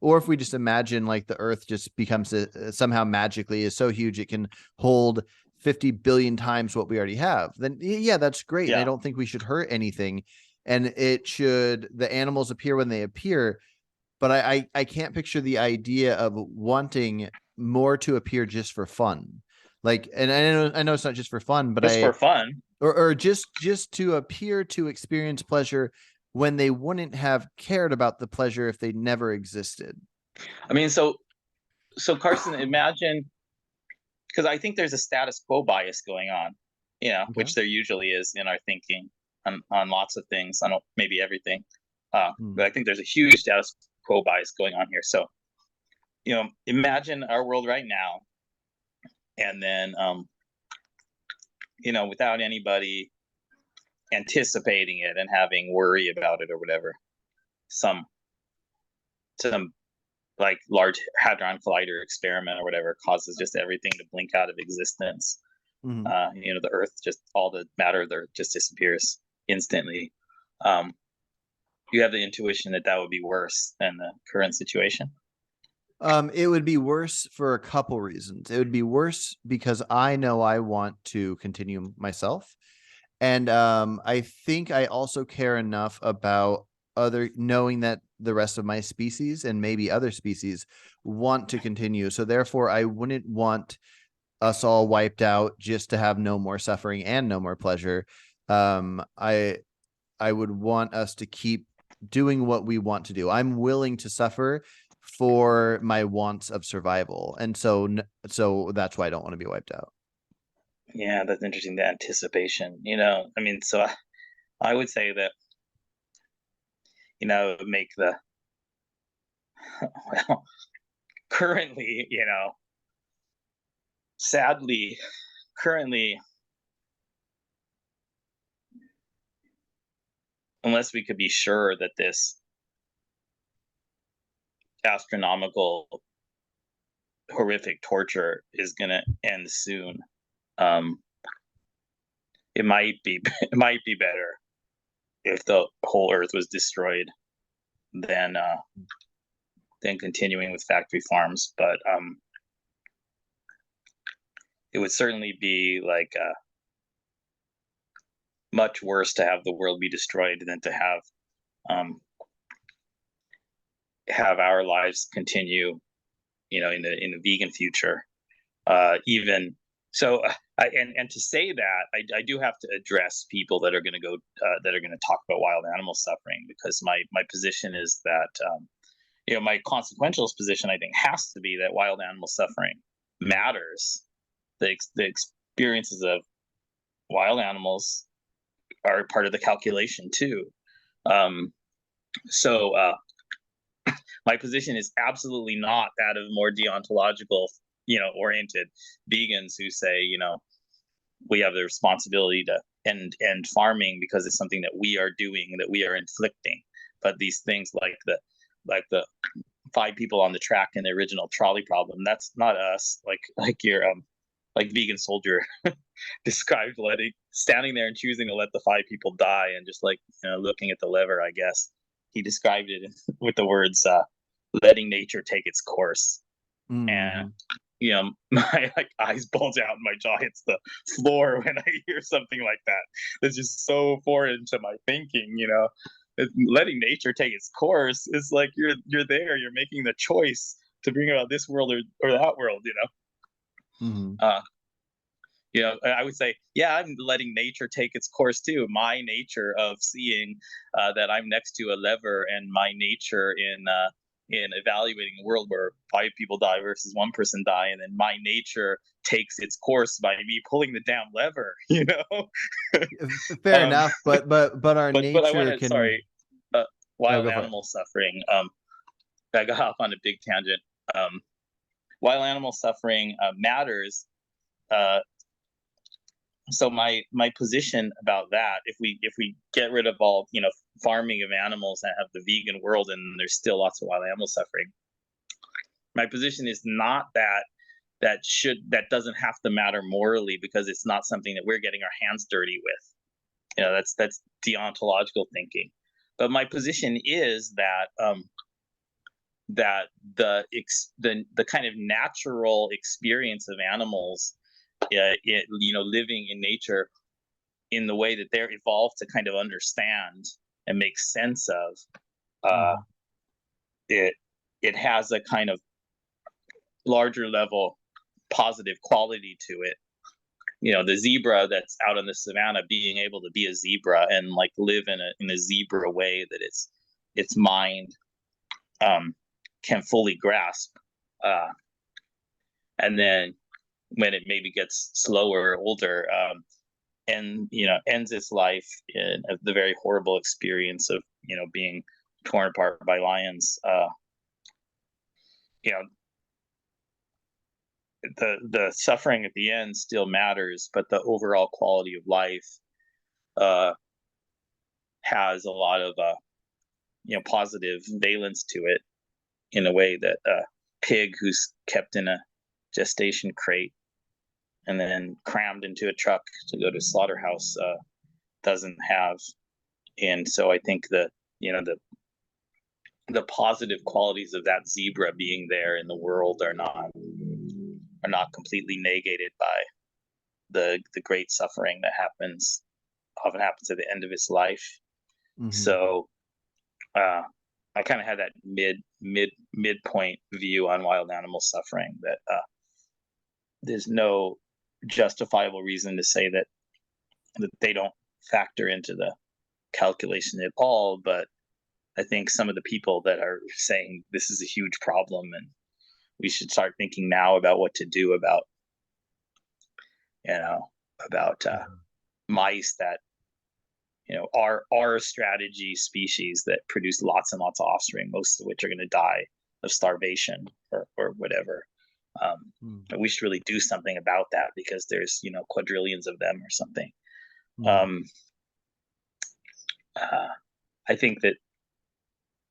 Or if we just imagine like the earth just becomes somehow magically is so huge it can hold 50 billion times what we already have, then yeah, that's great. And I yeah. don't think we should hurt anything. And the animals appear when they appear, but I can't picture the idea of wanting more to appear just for fun. Like, and I know it's not just for fun, but Just for fun. or just to appear to experience pleasure when they wouldn't have cared about the pleasure if they never existed. I mean, so Carson, imagine, because I think there's a status quo bias going on, Okay. which there usually is in our thinking on lots of things, on maybe everything. Hmm. But I think there's a huge status quo bias going on here. So, imagine our world right now, and then, without anybody anticipating it and having worry about it or whatever, some some like large hadron collider experiment or whatever causes just everything to blink out of existence. Hmm. The earth, just all the matter there just disappears instantly. um, you have the intuition that that would be worse than the current situation. It would be worse for a couple reasons. It would be worse because I know I want to continue myself. And I think I also care enough about other knowing that the rest of my species and maybe other species want to continue. So therefore, I wouldn't want us all wiped out just to have no more suffering and no more pleasure. Um, I I would want us to keep doing what we want to do. I'm willing to suffer for my wants of survival, and so that's why I don't want to be wiped out. Yeah, that's interesting. The anticipation, you know, I mean, so I would say that, make the, well, currently, sadly, currently, unless we could be sure that this astronomical, horrific torture is going to end soon, um, it might be, it might be better if the whole Earth was destroyed than, continuing with factory farms. But it would certainly be like much worse to have the world be destroyed than to um, have our lives continue, in the vegan future. Even so, and to say that, I do have to address people that are going to go that are going to talk about wild animal suffering, because my position is that, my consequentialist position, I think, has to be that wild animal suffering matters. The experiences of wild animals are part of the calculation too. Um, so my position is absolutely not that of more deontological, oriented vegans who say, we have the responsibility to end farming because it's something that we are doing, that we are inflicting. But these things like the 5 people on the track in the original trolley problem, that's not us. Like your like vegan soldier described, standing there and choosing to let the 5 people die, and just like, looking at the lever, I guess he described it with the words, letting nature take its course. And Hmm. my like eyes bulge out and my jaw hits the floor when I hear something like that. It's just so foreign to my thinking. Letting nature take its course is like you're there, you're making the choice to bring about this world or that world. Hmm. Uh, I would say, yeah, I'm letting nature take its course too. My nature of seeing that I'm next to a lever, and my nature in evaluating a world where 5 people die versus 1 person die, and then my nature takes its course by me pulling the damn lever. Fair um, enough, but our but I want nature to, can. sorry, Oh, wild go for it. animal suffering. I got off on a big tangent. Um, Wild animal suffering matters. Uh, so my position about that, if we get rid of all, farming of animals and have the vegan world, and there's still lots of wild animal suffering, my position is not that that doesn't have to matter morally, because it's not something that we're getting our hands dirty with. That's deontological thinking. But my position is that, that the kind of natural experience of animals, living in nature in the way that they're evolved to kind of understand and make sense of, uh, Mhm. it it has a kind of larger level positive quality to it. The zebra that's out in the savannah being able to be a zebra and like live in a zebra way that its mind um, can fully grasp. Uh, and then when it maybe gets slower, older, and ends its life in the very horrible experience of being torn apart by lions. You know, the suffering at the end still matters, but the overall quality of life uh, has a lot of positive valence to it, in a way that a pig who's kept in a gestation crate and then crammed into a truck to go to a slaughterhouse doesn't have. And so I think that the positive qualities of that zebra being there in the world are not completely negated by the great suffering that often happens at the end of its life. Mhm. So uh, I kind of had that midpoint view on wild animal suffering, that there's no justifiable reason to say that they don't factor into the calculation at all. But I think some of the people that are saying this is a huge problem and we should start thinking now about what to do about, you know, Mhm. mice that, are strategy species that produce lots and lots of offspring, most of which are going to die of starvation or whatever. Mhm. We should really do something about that because there's, quadrillions of them or something. Mhm. Um, uh, I think that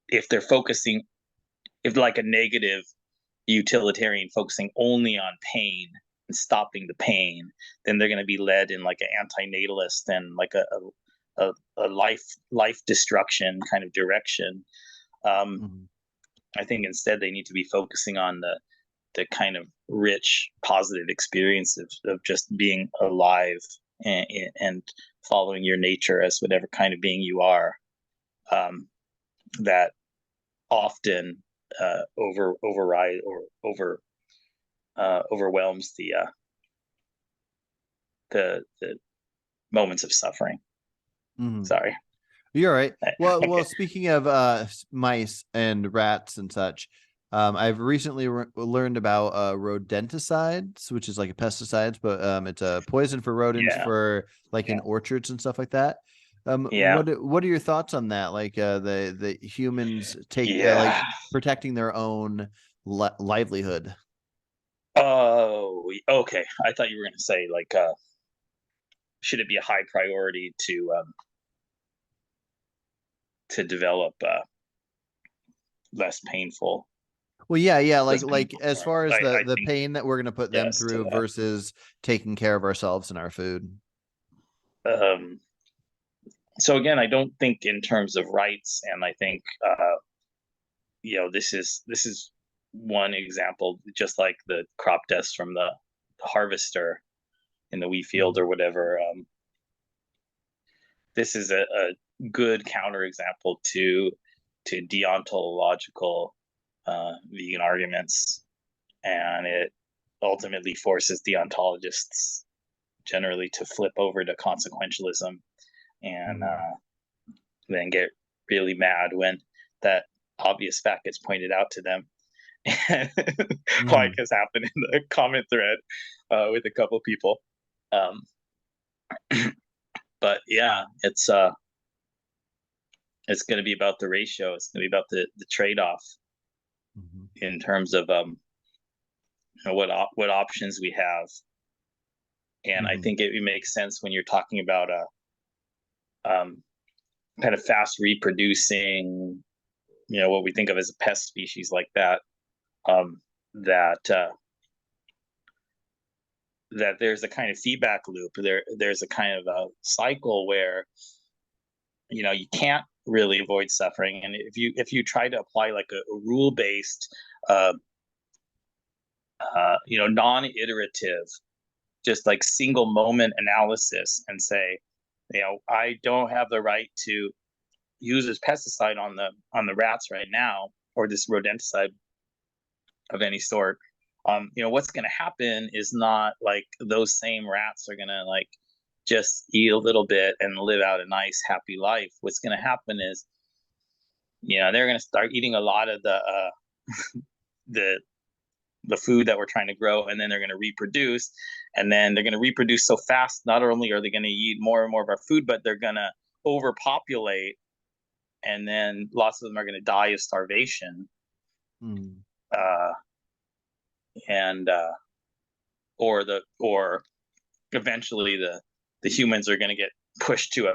if they're focusing, if like a negative utilitarian focusing only on pain and stopping the pain, then they're going to be led in like an antinatalist and like a life destruction kind of direction. Um, Mhm. I think instead they need to be focusing on the kind of rich, positive experience of just being alive and following your nature as whatever kind of being you are. That often override or overwhelms the moments of suffering. Mhm. Sorry. You're right. Well, speaking of mice and rats and such, I've recently learned about rodenticides, which is like a pesticides, but it's a poison for rodents Yeah, for like in yeah, orchards and stuff like that. yeah, What are your thoughts on that? Like the humans take like yeah. protecting their own livelihood. Oh, okay. I thought you were gonna say like, should it be a high priority to develop less painful, Well, yeah, yeah, less like painful as far forms? as I the think pain that we're gonna put them yes to through versus taking care of ourselves and our food. that. So again, I don't think in terms of rights, and I think this is one example, just like the crop deaths from the harvester in the wheat field Mhm. or whatever. This is a good counterexample to deontological vegan arguments, and it ultimately forces deontologists generally to flip over to consequentialism and Mhm. then get really mad when that obvious fact gets pointed out to them. Like Mhm. has happened in the comment thread with a couple people. Um, but yeah, it's going to be about the ratio. It's going to be about the trade off Mhm. in terms of what options we have. And I Mhm. think it makes sense when you're talking about um, kind of fast reproducing, what we think of as a pest species like that. Um, that that there's a kind of feedback loop. There's a kind of a cycle where you can't really avoid suffering, and if you try to apply like a rule based, uh, non-iterative, just like single moment analysis, and say, I don't have the right to use this pesticide on the rats right now, or this rodenticide of any sort. What's going to happen is not like those same rats are going to like just eat a little bit and live out a nice happy life. What's going to happen is, they're going to start eating a lot of the the food that we're trying to grow, and then they're going to reproduce, and then they're going to reproduce so fast. Not only are they going to eat more and more of our food, but they're going to overpopulate, and then lots of them are going to die of starvation. Mhm. Uh, and or eventually the humans are going to get pushed to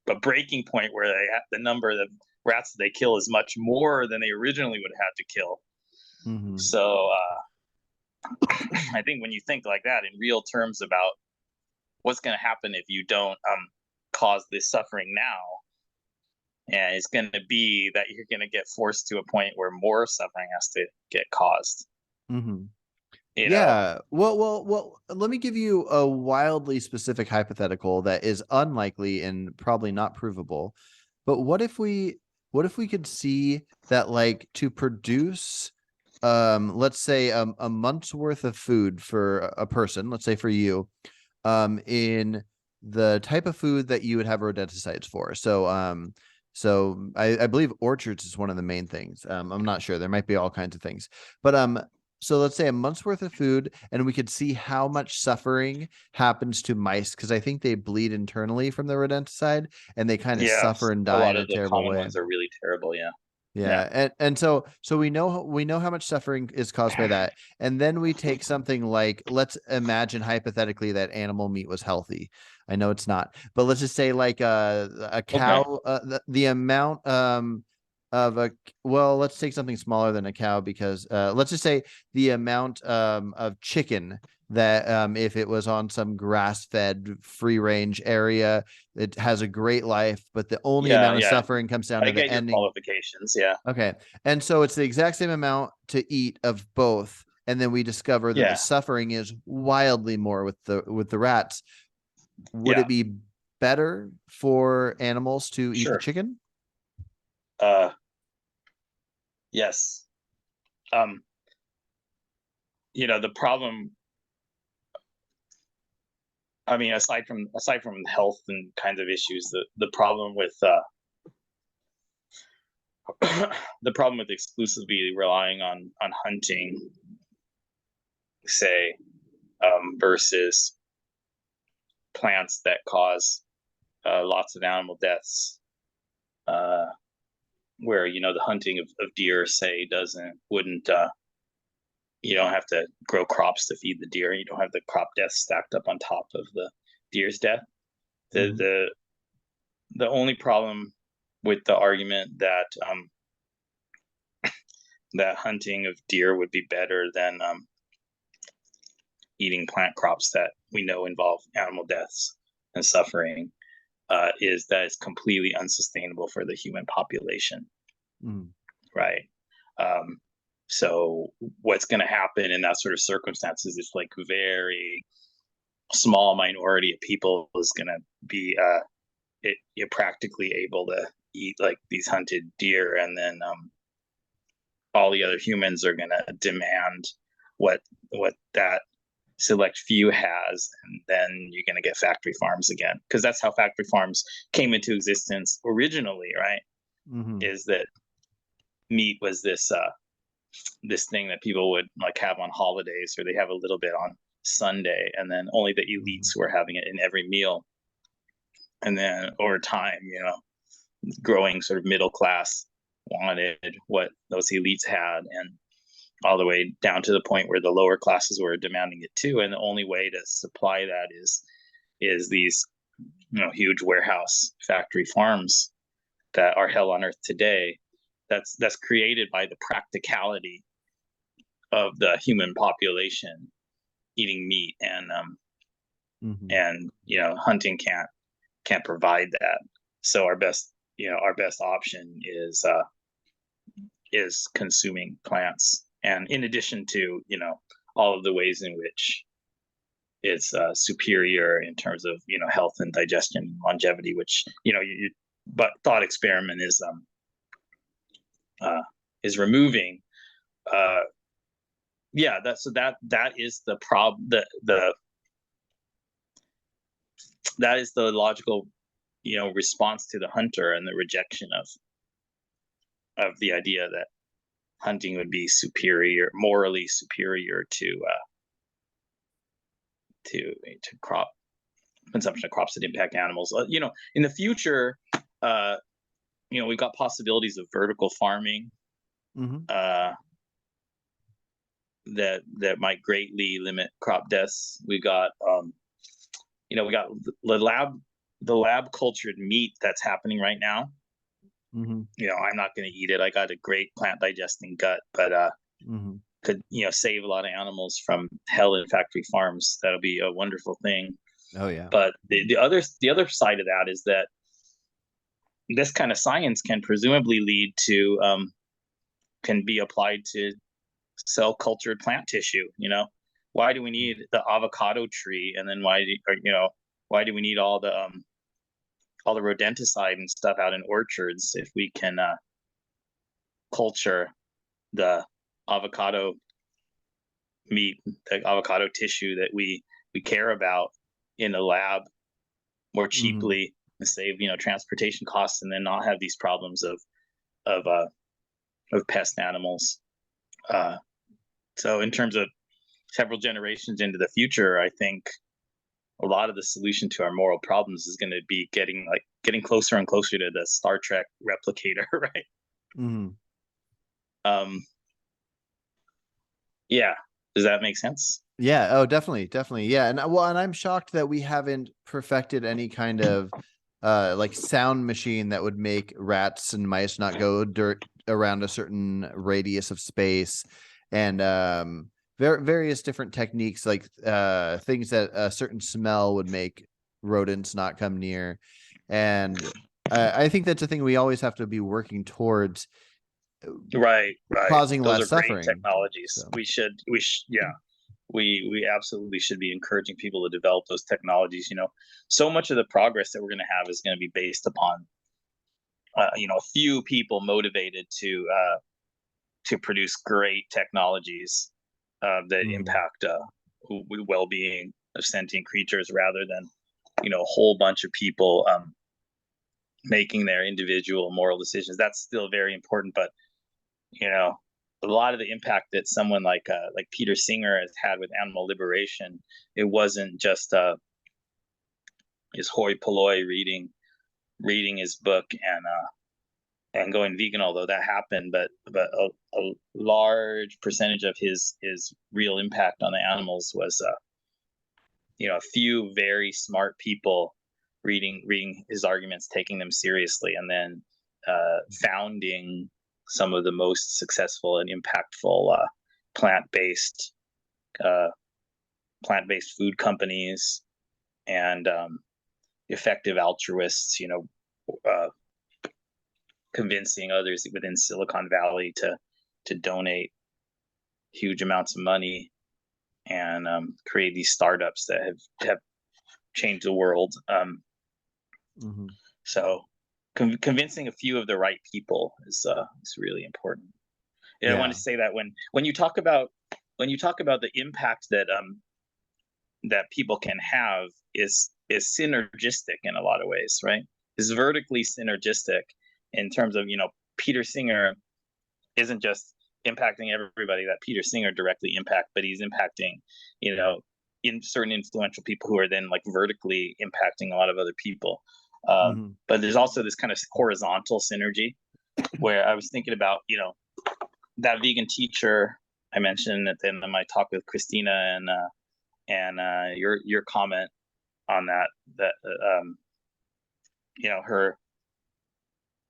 a breaking point where the number of rats that they kill is much more than they originally would have had to kill. Mhm. So I think when you think like that in real terms about what's going to happen if you don't cause this suffering now, and it's going to be that you're going to get forced to a point where more suffering has to get caused. Mhm. You know, Yeah. Well, let me give you a wildly specific hypothetical that is unlikely and probably not provable. But what if we could see that like to produce let's say a month's worth of food for a person, let's say for you, in the type of food that you would have rodenticides for. So I believe orchards is one of the main things. I'm not sure. There might be all kinds of things. But So let's say a month's worth of food, and we could see how much suffering happens to mice, because I think they bleed internally from the rodenticide, and they kind of Yeah, suffer and a die lot in a of the terrible common way. ones are really terrible. Yeah. Yeah. Yeah, and so we know how much suffering is caused by that, and then we take something like, let's imagine hypothetically that animal meat was healthy. I know it's not, but let's just say like a Okay. cow, the amount of a, well, let's take something smaller than a cow, because let's just say the amount of chicken that if it was on some grass-fed free range area, it has a great life, but the only Yeah. amount of Yeah. suffering comes down I to the get your ending. qualifications. Yeah. Okay. And so it's the exact same amount to eat of both. And then we discover that the Yeah. suffering is wildly more with the rats. Would Yeah. it be better for animals to eat the Sure. chicken? Uh, yes. Um, the problem, I mean, aside from health and kinds of issues, the problem with the problem with exclusively relying on hunting, say, versus plants that cause lots of animal deaths, uh, where the hunting of deer, say, wouldn't you don't have to grow crops to feed the deer. You don't have the crop deaths stacked up on top of the deer's death. The Mhm. the the only problem with the argument that hunting of deer would be better than eating plant crops that we know involve animal deaths and suffering is that it's completely unsustainable for the human population, Mhm. right? Um, so what's going to happen in that sort of circumstances is like very small minority of people is going to be you're practically able to eat like these hunted deer, and then all the other humans are going to demand what that select few has, and then you're going to get factory farms again, because that's how factory farms came into existence originally, right? Mhm. Is that meat was this thing that people would like have on holidays, or they have a little bit on Sunday, and then only the Mhm. elites were having it in every meal. And then over time, growing sort of middle class wanted what those elites had, and all the way down to the point where the lower classes were demanding it too. And the only way to supply that is these huge warehouse factory farms that are hell on earth today. That's created by the practicality of the human population eating meat, Mhm. and hunting can't provide that. So our best option is consuming plants, and in addition to all of the ways in which it's superior in terms of health and digestion, longevity, which but thought experiment is removing. Uh, yeah, that is the problem. That is the logical response to the hunter, and the rejection of the idea that hunting would be superior, morally superior to crop consumption of crops that impact animals. In the future, uh, we've got possibilities of vertical farming Mhm. uh, that might greatly limit crop deaths. We got the lab cultured meat that's happening right now. Mhm. I'm not going to eat it. I got a great plant digesting gut, but Mhm. could save a lot of animals from hell in factory farms. That'll be a wonderful thing. Oh yeah. But the other side of that is that this kind of science can presumably lead to can be applied to cell cultured plant tissue. Why do we need the avocado tree, and then why do we need all the rodenticide and stuff out in orchards if we can culture the avocado meat, the avocado tissue that we care about in a lab more Mhm. cheaply, and save transportation costs, and then not have these problems of uh of pest animals. Uh, So in terms of several generations into the future, I think a lot of the solution to our moral problems is going to be getting closer and closer to the Star Trek replicator, right? Mhm. Um, yeah. Does that make sense? Yeah. Oh, definitely. Definitely. Yeah. And well, and I'm shocked that we haven't perfected any kind of like sound machine that would make rats and mice not go around a certain radius of space, and various different techniques, like things that a certain smell would make rodents not come near. And I think that's a thing we always have to be working towards, Right, right. causing Those less are great suffering. technologies. So. Yeah. We absolutely should be encouraging people to develop those technologies. So much of the progress that we're going to have is going to be based upon a few people motivated to produce great technologies that Mhm. impact well-being of sentient creatures, rather than a whole bunch of people making their individual moral decisions. That's still very important, but you know a lot of the impact that someone like Peter Singer has had with animal liberation, it wasn't just his hoi polloi reading his book and going vegan, although that happened, but a large percentage of his real impact on the animals was a few very smart people reading his arguments, taking them seriously, and then founding some of the most successful and impactful plant-based uh, plant-based food companies, and effective altruists. Uh, Convincing others within Silicon Valley to donate huge amounts of money, and create these startups that have changed the world. Mhm. So convincing a few of the right people is really important. And I want Yeah. to say that when you talk about the impact that people can have is synergistic in a lot of ways, right? Is vertically synergistic in terms of Peter Singer isn't just impacting everybody that Peter Singer directly impact, but he's impacting you know in certain influential people who are then like vertically impacting a lot of other people. Mhm. But there's also this kind of horizontal synergy where I was thinking about that vegan teacher I mentioned at the end of my talk with Christina, and your comment on that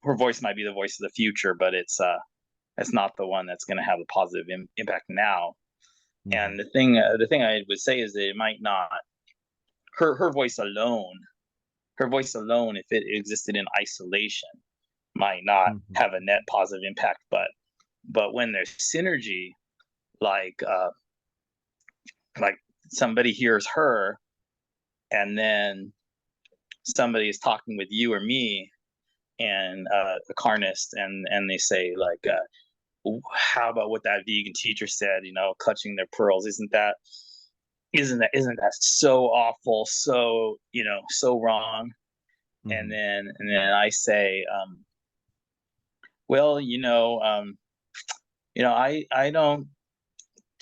her voice might be the voice of the future, but it's not the one that's going to have a positive impact now. Mhm. And the thing I would say is that it might not, her voice alone, if it existed in isolation, might not Mhm. have a net positive impact. But when there's synergy, like like somebody hears her, and then somebody is talking with you or me, and a carnist, and they say like, how about what that vegan teacher said, clutching their pearls, isn't that so awful, so wrong. and Mhm. then and then I say, well,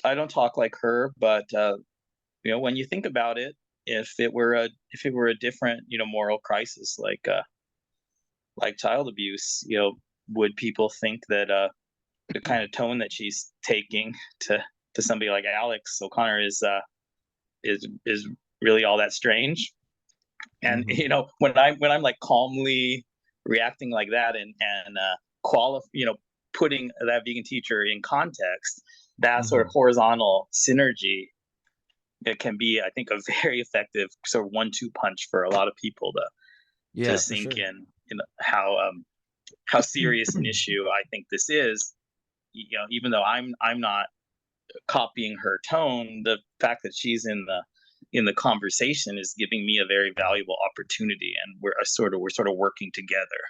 I don't talk like her, but when you think about it, if it were a different moral crisis, like child abuse, would people think that the kind of tone that she's taking to somebody like Alex O'Connor is really all that strange? And Mhm. when I'm like calmly reacting like that, and putting that vegan teacher in context, that sort of Mhm. horizontal synergy, it can be, I think, a very effective sort of 1-2 punch for a lot of people to Yeah, for sink sure. in, how serious an issue I think this is. Even though I'm not copying her tone, the fact that she's in the conversation is giving me a very valuable opportunity, and we're sort of working together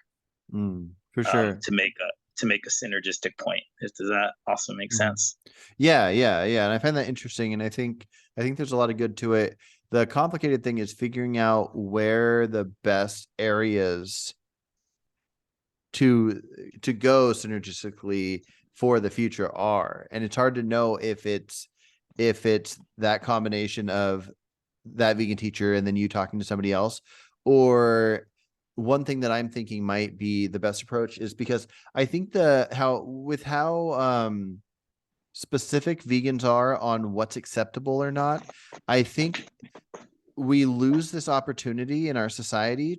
For sure. to make a synergistic point. Does that also make Mhm. sense? Yeah, yeah, yeah. And I find that interesting. And I think there's a lot of good to it. The complicated thing is figuring out where the best areas to to go synergistically for the future are. And it's hard to know if it's that combination of that vegan teacher and then you talking to somebody else. Or one thing that I'm thinking might be the best approach is because I think how specific vegans are on what's acceptable or not, I think we lose this opportunity in our society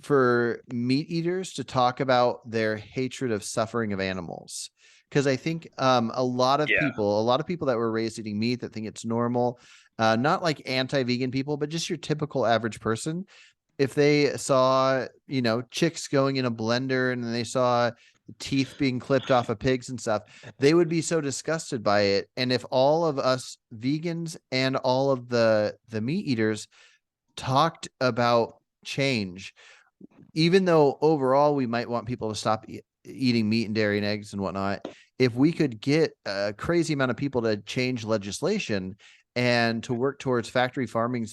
for meat eaters to talk about their hatred of suffering of animals. Because I think a lot of Yeah. people that were raised eating meat that think it's normal, not like anti-vegan people, but just your typical average person, if they saw, chicks going in a blender and they saw teeth being clipped off of pigs and stuff, they would be so disgusted by it. And if all of us vegans and all of the meat eaters talked about change, even though overall we might want people to stop eating meat and dairy and eggs and whatnot, if we could get a crazy amount of people to change legislation and to work towards factory farming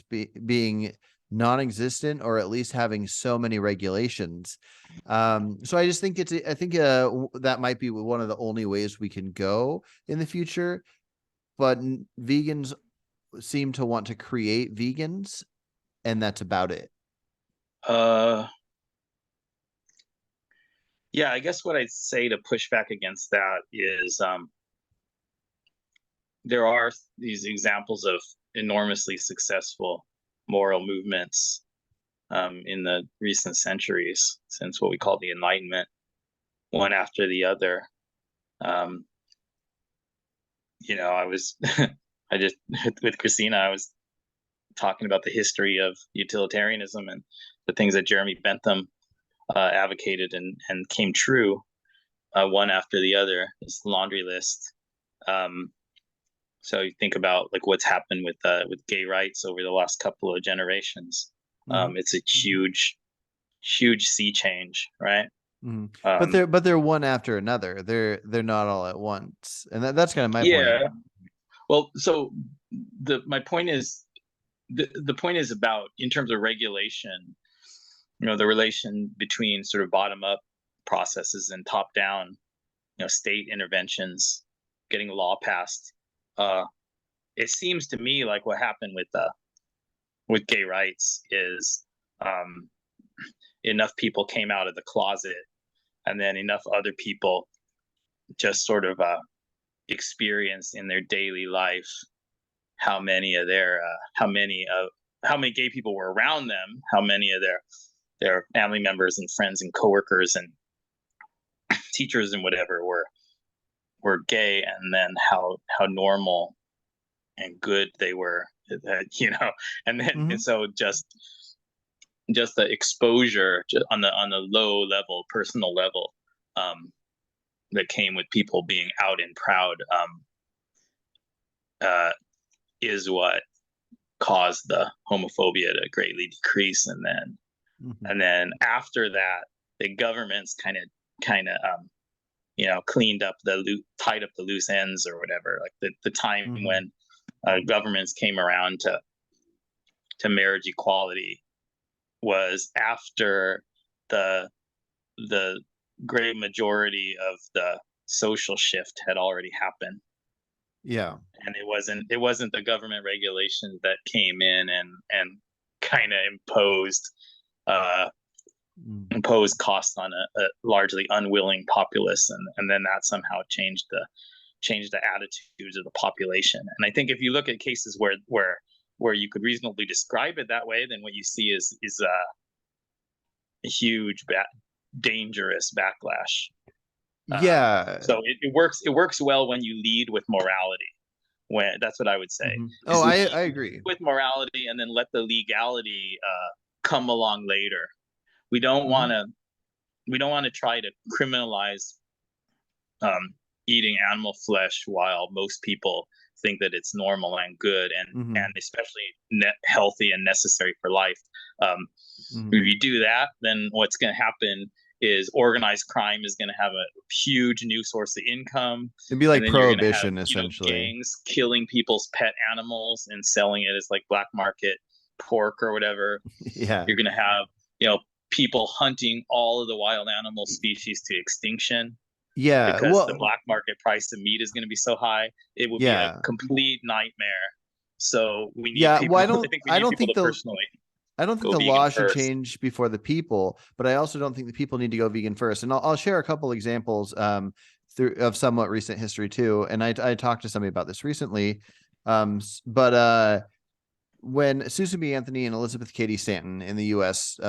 being non-existent, or at least having so many regulations. So I just think that might be one of the only ways we can go in the future. But vegans seem to want to create vegans, and that's about it. Yeah, I guess what I'd say to push back against that is there are these examples of enormously successful moral movements in the recent centuries, since what we call the Enlightenment, one after the other. I was I just with Christina, I was talking about the history of utilitarianism and the things that Jeremy Bentham advocated and came true, one after the other. This laundry list. So you think about like what's happened with gay rights over the last couple of generations. It's a huge sea change, right? But they're one after another. They're not all at once, and that's kind of my point. Yeah. Well, so my point is the point is about, in terms of regulation, the relation between sort of bottom up processes and top down, state interventions, getting law passed. It seems to me like what happened with gay rights is enough people came out of the closet, and then enough other people just sort of experience in their daily life how many gay people were around them, how many of their family members and friends and coworkers and teachers and whatever were gay, and then how normal and good they were, and then and so just the exposure on the low level, personal level, that came with people being out and proud, is what caused the homophobia to greatly decrease. And then after that, the governments kind of cleaned up tied up the loose ends or whatever. Like the time when governments came around to marriage equality was after the great majority of the social shift had already happened. Yeah. And it wasn't the government regulations that came in and kind of imposed costs on a largely unwilling populace, and then that somehow changed the attitudes of the population. And I think if you look at cases where you could reasonably describe it that way, then what you see is a huge dangerous backlash. Yeah. So it works well when you lead with morality. That's what I would say. Oh, I agree. With morality, and then let the legality come along later. We don't want to try to criminalize eating animal flesh while most people think that it's normal and good and especially healthy and necessary for life. If you do that, then what's going to happen is organized crime is going to have a huge new source of income. It'd be like prohibition, essentially. Gangs killing people's pet animals and selling it as like black market pork or whatever. Yeah. You're going to have, people hunting all of the wild animal species to extinction. Yeah. because the Well, black market price of meat is going to be so high. It will be a yeah. complete nightmare. So we need Yeah. Well, people. I think we I need don't people think to the personally I don't think go the vegan law should first. change before the people, but I also don't think the people need to go vegan first. And I'll share a couple examples through of somewhat recent history too. And I talked to somebody about this recently. But when Susan B. Anthony and Elizabeth Cady Stanton in the U.S.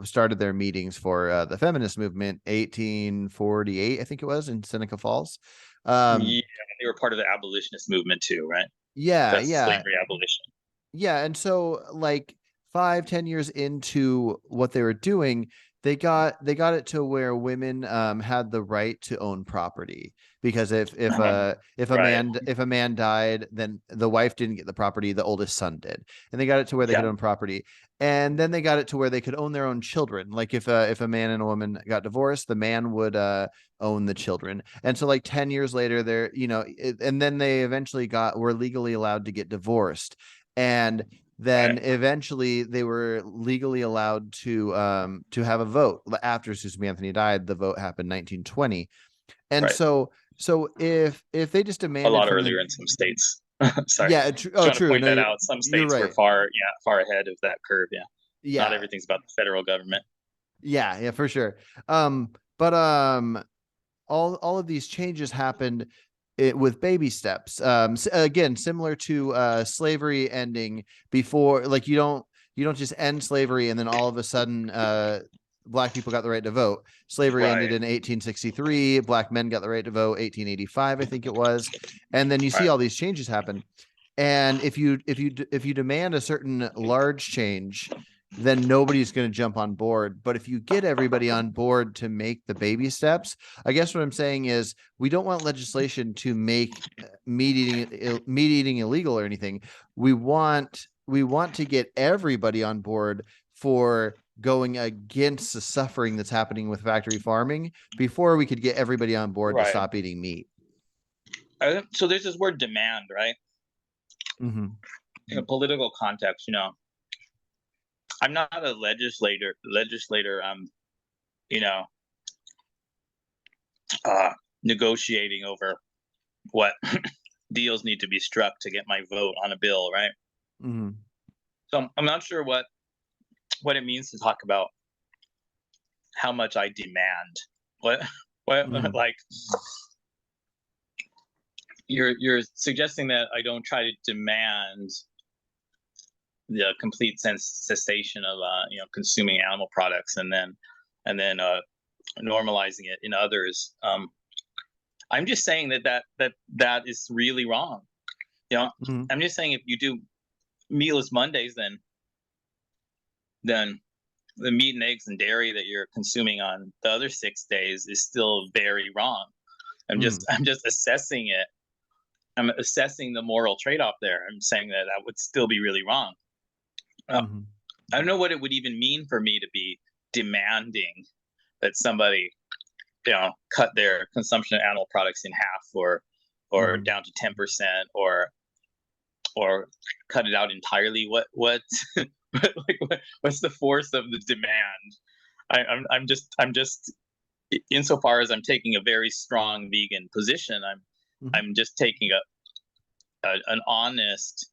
Started their meetings for the feminist movement, 1848, I think it was, in Seneca Falls. Yeah, they were part of the abolitionist movement too, right? Yeah, That's yeah. slavery abolition. Yeah, and so like 5, 10 years into what they were doing, they got it to where women had the right to own property, because Right. if a man died, then the wife didn't get the property, the oldest son did, and they got it to where they could Yeah. own property. And then they got it to where they could own their own children. Like if a man and a woman got divorced, the man would own the children. And so like 10 years later, and then they eventually were legally allowed to get divorced. And then Right. eventually they were legally allowed to have a vote. After Susan B. Anthony died, the vote happened 1920. And Right. so if they just A demanded lot from earlier the in some states. Sorry. yeah Just trying to true, point no, that out. Some you're states were right. far, yeah, far ahead of that curve. Yeah. Not Yeah, everything's about the federal government. yeah, for sure. But all of these changes happened with baby steps. Again, similar to slavery ending before, like you don't just end slavery and then all of a sudden black people got the right to vote. Slavery ended Right. in 1863. Black men got the right to vote 1885, I think it was. And then you see Right. all these changes happen. And if you demand a certain large change, then nobody's going to jump on board. But if you get everybody on board to make the baby steps, I guess what I'm saying is we don't want legislation to make meat eating illegal or anything. We want to get everybody on board for going against the suffering that's happening with factory farming before we could get everybody on board to Right. stop eating meat. So there's this word demand, right? Mm-hmm. In a political context, I'm not a legislator, you know, uh, negotiating over what deals need to be struck to get my vote on a bill, right? Mm-hmm. So I'm not sure what it means to talk about how much I demand. What Mm-hmm. like you're suggesting that I don't try to demand the complete cessation of consuming animal products and then normalizing it in others. I'm just saying that is really wrong. Mm-hmm. I'm just saying if you do meatless Mondays, then the meat and eggs and dairy that you're consuming on the other 6 days is still very wrong. Mm-hmm. I'm just assessing it. I'm assessing the moral trade-off there. I'm saying that would still be really wrong. Mm-hmm. I don't know what it would even mean for me to be demanding that somebody, cut their consumption of animal products in half or Mm-hmm. down to 10% or cut it out entirely. What's the force of the demand? I'm just insofar as I'm taking a very strong vegan position, Mm-hmm. I'm just taking an honest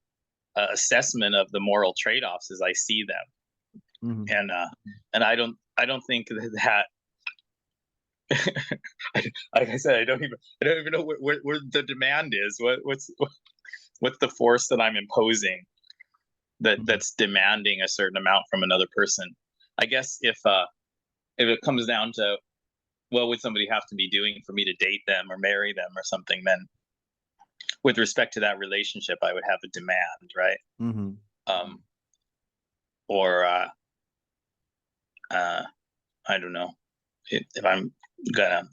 assessment of the moral trade-offs as I see them, Mm-hmm. and I don't think that like I said, I don't even know where the demand is. What's the force that I'm imposing Mm-hmm. that's demanding a certain amount from another person? I guess if it comes down to what would somebody have to be doing for me to date them or marry them or something, then with respect to that relationship, I would have a demand, right? Mm-hmm. Um, or uh, I don't know if I'm gonna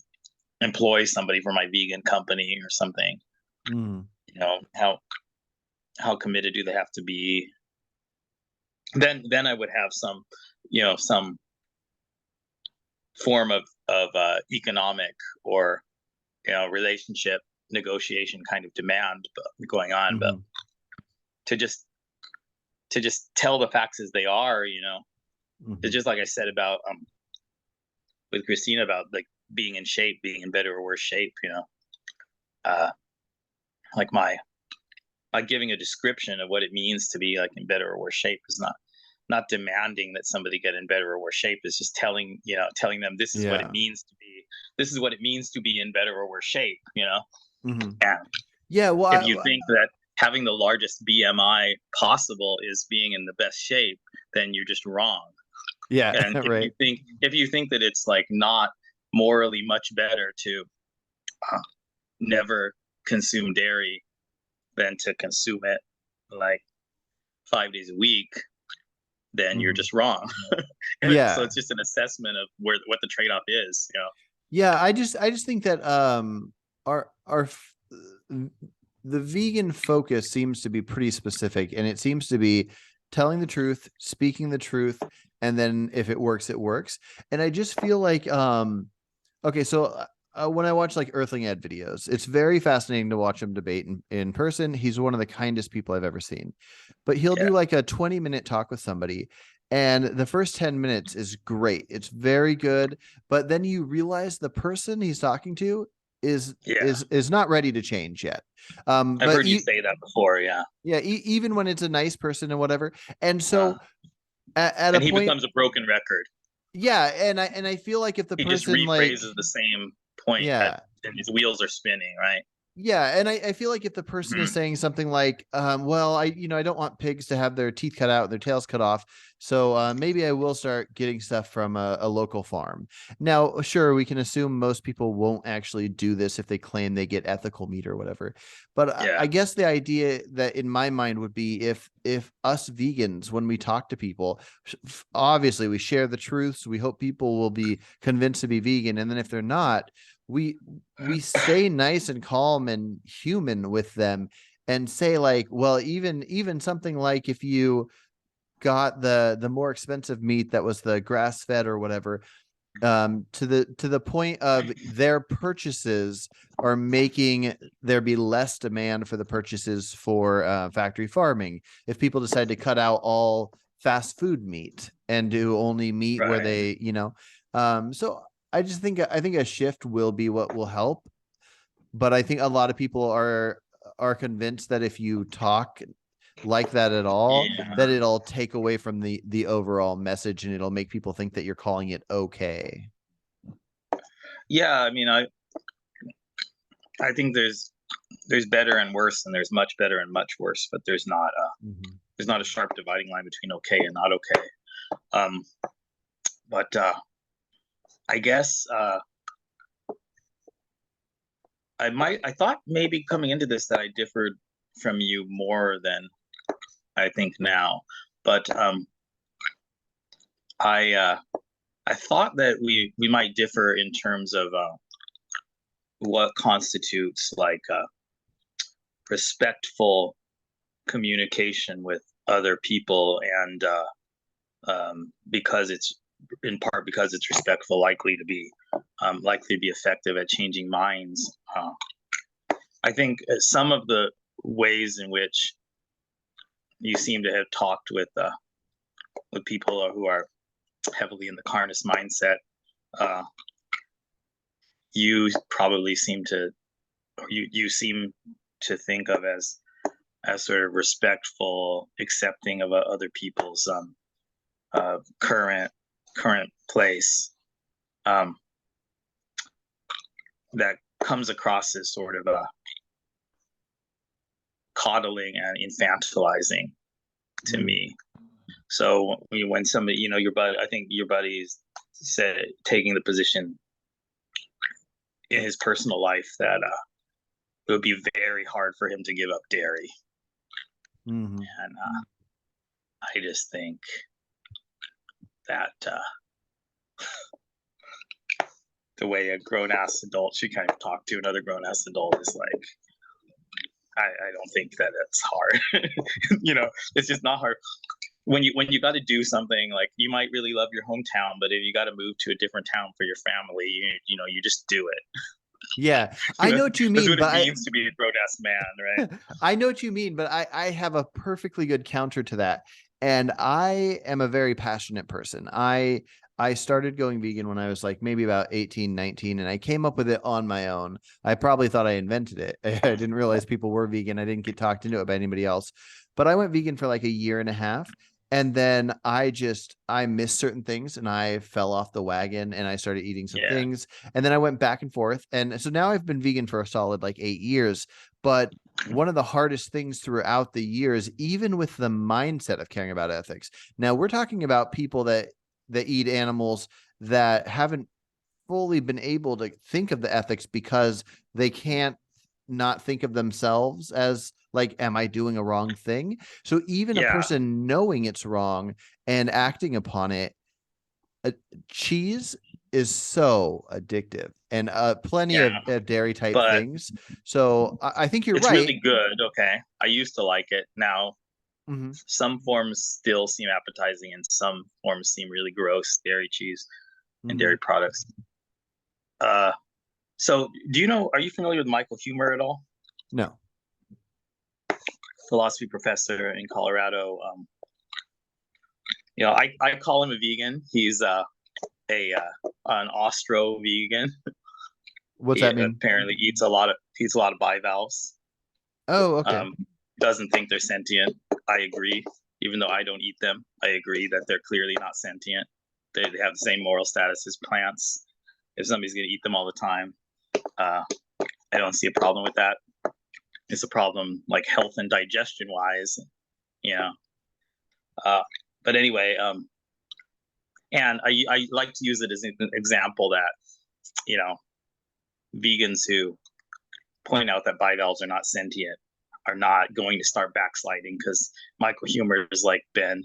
employ somebody for my vegan company or something. Mm-hmm. How committed do they have to be? Then I would have some form of economic or relationship negotiation kind of demand going on, but Mm-hmm. to just tell the facts as they are, it's Mm-hmm. just like I said about with Christina about like being in shape, being in better or worse shape, uh, like giving a description of what it means to be like in better or worse shape is not demanding that somebody get in better or worse shape. Is just telling them this is what it Yeah. means to be, this is what it means to be in better or worse shape, Hmm. and Yeah. Well, if you think that having the largest BMI possible is being in the best shape, then you're just wrong. yeah. And Right. if you think that it's like not morally much better to uh, never consume dairy than to consume it like 5 days a week, then you're Hmm. just wrong. So Yeah. it's just an assessment of what the trade-off is. Yeah. I just think that our the vegan focus seems to be pretty specific, and it seems to be telling the truth, speaking the truth, and then if it works, it works. And I just feel like okay, so when I watch like Earthling Ed videos, it's very fascinating to watch him debate in person. He's one of the kindest people I've ever seen. But he'll Yeah, do like a 20-minute talk with somebody, and the first 10 minutes is great. It's very good, but then you realize the person he's talking to is yeah. is not ready to change yet. I've But heard you say that before. Yeah, yeah, even when it's a nice person and whatever. And uh, so at a and he point, becomes a broken record. yeah, and I feel like if the He just person like rephrases the same point yeah, and his wheels are spinning. Right. yeah, and I feel like if the person is Mhm. saying something like, well, I don't want pigs to have their teeth cut out and their tails cut off, so maybe I will start getting stuff from a local farm. Now, sure, we can assume most people won't actually do this if they claim they get ethical meat or whatever. But Yeah. I guess the idea that in my mind would be if us vegans, when we talk to people, obviously we share the truths. We hope people will be convinced to be vegan, and then if they're not, we we stay nice and calm and human with them and say like, well, even something like if you got the more expensive meat that was the grass fed or whatever, to the point of their purchases are making there be less demand for the purchases for factory farming. If people decide to cut out all fast food meat and do only meat where Right. they, so I think a shift will be what will help. But I think a lot of people are convinced that if you talk like that at all, that Yeah. it'll take away from the overall message, and it'll make people think that you're calling it okay. Yeah. I mean, I think there's better and worse, and there's much better and much worse, but Mhm. there's not a sharp dividing line between okay and not okay. Um, but I guess I thought maybe coming into this that I differed from you more than I think now, but I uh, I thought that we might differ in terms of what constitutes like respectful communication with other people, and because it's in part because it's respectful, likely to be effective at changing minds. I think some of the ways in which you seem to have talked with people who are heavily in the carnist mindset, uh, you probably seem to you seem to think of as sort of respectful, accepting of other people's current place, um, that comes across as sort of coddling and infantilizing to Mm. me. So when somebody, your buddy, I think your buddy's said taking the position in his personal life that it would be very hard for him to give up dairy, Mhm. and I just think that the way a grown ass adult should kind of talk to another grown ass adult is like, I don't think that it's hard. It's just not hard. When you got to do something, like you might really love your hometown, but if you got to move to a different town for your family, you just do it. Yeah, I know what you That's mean, what it but means to be a grown ass man, right? I know what you mean, but I have a perfectly good counter to that. And I am a very passionate person. I started going vegan when I was like maybe about 18, 19, and I came up with it on my own. I probably thought I invented it. I didn't realize people were vegan. I didn't get talked into it by anybody else. But I went vegan for like a year and a half. And then I missed certain things and I fell off the wagon and I started eating some Yeah. things. And then I went back and forth. And so now I've been vegan for a solid like 8 years. But one of the hardest things throughout the years, even with the mindset of caring about ethics. Now we're talking about people that eat animals that haven't fully been able to think of the ethics because they can't not think of themselves as like, am I doing a wrong thing? So even a Yeah. person knowing it's wrong and acting upon it, cheese is so addictive and plenty Yeah. of dairy type But things. So I think you're it's right. really good. Okay. I used to like it. Now, Mhm. some forms still seem appetizing and some forms seem really gross, dairy cheese and dairy Mhm. products. Uh, so do you know, are you familiar with Michael Humer at all? No. Philosophy professor in Colorado. I call him a vegan. He's a an Austro vegan. What's He that mean? apparently eats a lot of bivalves. Oh, okay. Um, doesn't think they're sentient. I agree. Even though I don't eat them, I agree that they're clearly not sentient. They have the same moral status as plants. If somebody's going to eat them all the time, uh, I don't see a problem with that. It's a problem like health and digestion wise, you know. But anyway, and I like to use it as an example that, you know, vegans who point out that bivalves are not sentient are not going to start backsliding because Michael Humer has like been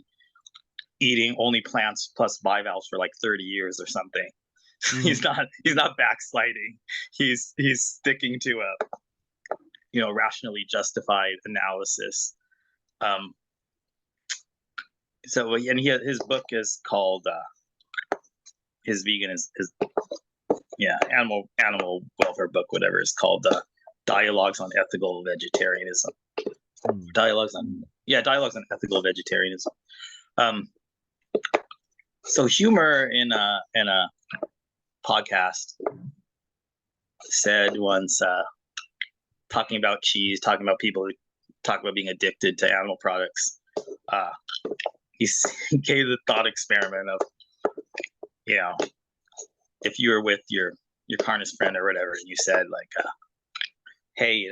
eating only plants plus bivalves for like 30 years or something. Mhm. He's not backsliding. He's sticking to a rationally justified analysis. Um, so and his book is called his vegan is yeah, animal welfare book, whatever it's called, Dialogues on Ethical Vegetarianism. Mhm. Dialogues on Ethical Vegetarianism. Um, so Humor in a podcast said once, talking about cheese, talking about people who talk about being addicted to animal products. Uh, he gave the thought experiment of, you know, if you were with your carnist friend or whatever, and you said like, hey,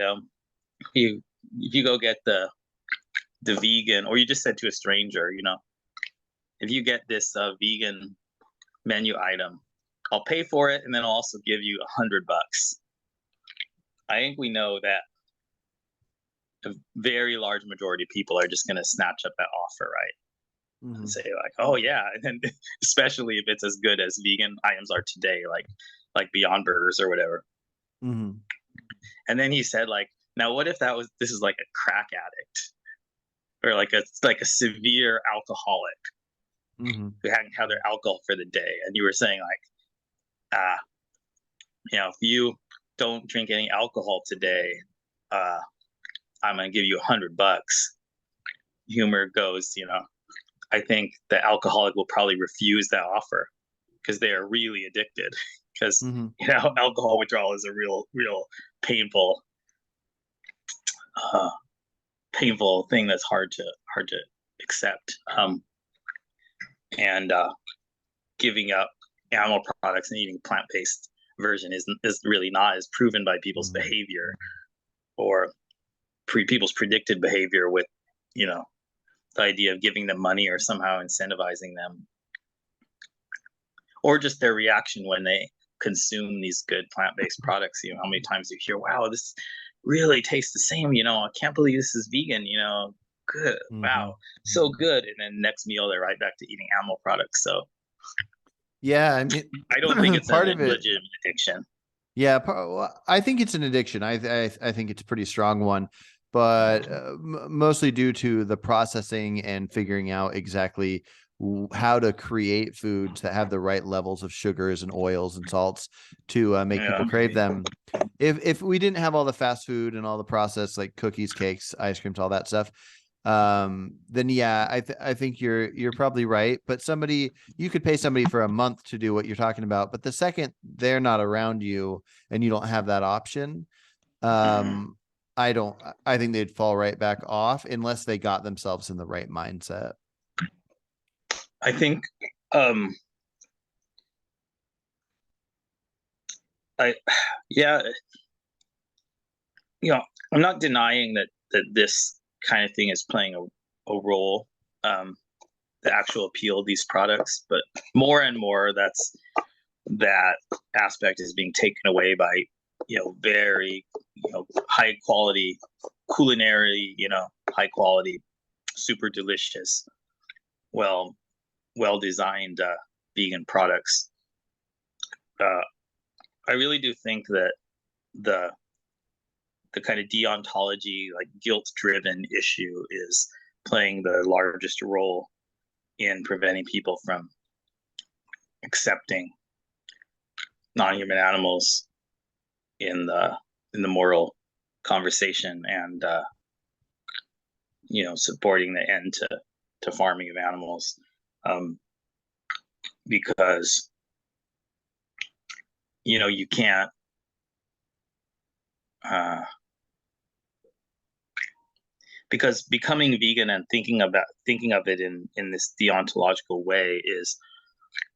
you if you go get the vegan, or you just said to a stranger, if you get this vegan menu item, I'll pay for it, and then I'll also give you $100. I think we know that a very large majority of people are just going to snatch up that offer, right? And Mhm. say like, oh yeah, and then especially if it's as good as vegan items are today, like Beyond Burgers or whatever. Mhm. And then he said like, now what if this is like a crack addict or like a severe alcoholic Mhm. who hadn't had their alcohol for the day, and you were saying like, if you don't drink any alcohol today, uh, I'm gonna give you $100. Humor goes, I think the alcoholic will probably refuse that offer because they are really addicted. Because Mhm. alcohol withdrawal is a real painful, uh, painful thing that's hard to accept. And giving up animal products and eating plant-based version is really not as proven by people's Mhm. behavior or people's predicted behavior with the idea of giving them money or somehow incentivizing them, or just their reaction when they consume these good plant-based products. How many times you hear, wow, this really tastes the same, I can't believe this is vegan, good, wow, Mhm. so good. And then next meal they're right back to eating animal products. So Yeah, I mean, I don't think it's a part of it. legitimate addiction. Yeah, well, I think it's an addiction. I think it's a pretty strong one, but mostly due to the processing and figuring out exactly how to create foods that have the right levels of sugars and oils and salts to make Yeah. people crave them. If we didn't have all the fast food and all the processed like cookies, cakes, ice creams, all that stuff, then yeah, I think you're probably right. But you could pay somebody for a month to do what you're talking about, but the second they're not around you and you don't have that option, Mhm. um, I think they'd fall right back off unless they got themselves in the right mindset. I think um I yeah, I'm not denying that this kind of thing is playing a role, um, the actual appeal of these products, but more and more that aspect is being taken away by very high quality culinary, high quality, super delicious, well well designed vegan products. Uh, I really do think that the the kind of deontology, like guilt driven issue, is playing the largest role in preventing people from accepting non-human animals in the moral conversation, and supporting the end to farming of animals, um, because you can't uh, because becoming vegan and thinking of it in this deontological way is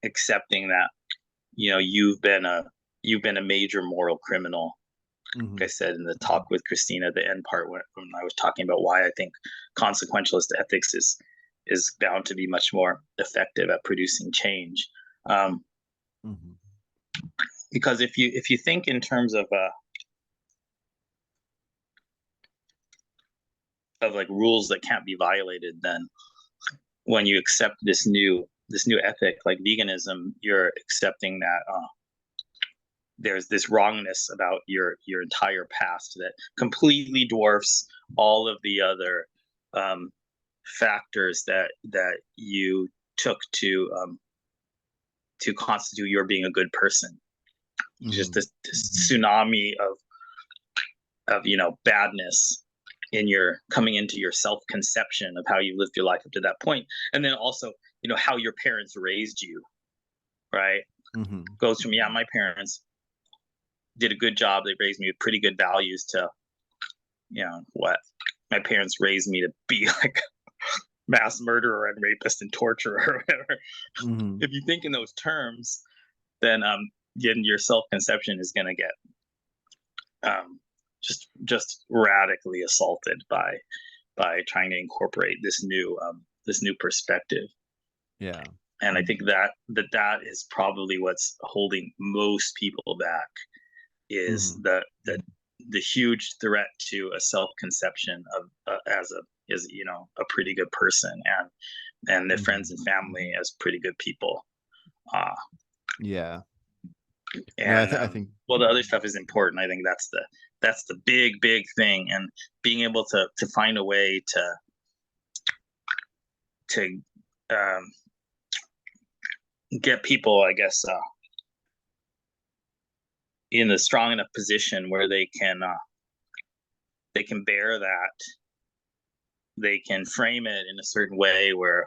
accepting that you've been a major moral criminal. Like I Mhm. said in the talk with Christina, the end part, when I was talking about why I think consequentialist ethics is bound to be much more effective at producing change. Um, Mhm. because if you think in terms of like rules that can't be violated, then when you accept this new ethic like veganism, you're accepting that there's this wrongness about your entire past that completely dwarfs all of the other um, factors that you took to constitute your being a good person. Just Mhm. this tsunami of badness in your coming into your self conception of how you lived your life up to that point, and then also how your parents raised you, right? Mhm. Goes from, yeah, my parents did a good job, they raised me with pretty good values, to what my parents raised me to be, like mass murderer and rapist and torturer or whatever. Mhm. If you think in those terms, then then your self conception is going to get just radically assaulted by trying to incorporate this new perspective. Yeah. And I think that is probably what's holding most people back, is Mhm. the huge threat to a self conception of as a pretty good person, and their friends Mhm. and family as pretty good people. Uh, Yeah. No, and I think well, the other stuff is important. I think that's the big thing, and being able to find a way to um, get people, I guess, in a strong enough position where they can bear that, they can frame it in a certain way where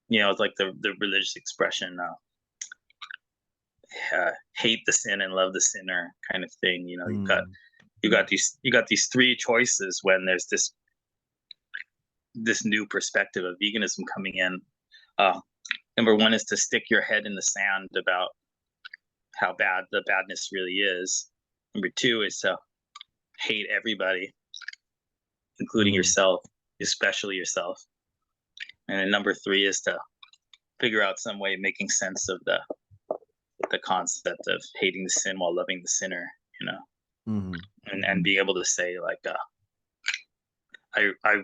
it's like the religious expression, hate the sin and love the sinner kind of thing. mm, You got these three choices when there's this new perspective of veganism coming in. Uh, Number one is to stick your head in the sand about how bad the badness really is. Number two is to hate everybody, including mhm. yourself, especially yourself. And then number three is to figure out some way of making sense of the concept of hating the sin while loving the sinner, you know, Mhm. and be able to say, like, I I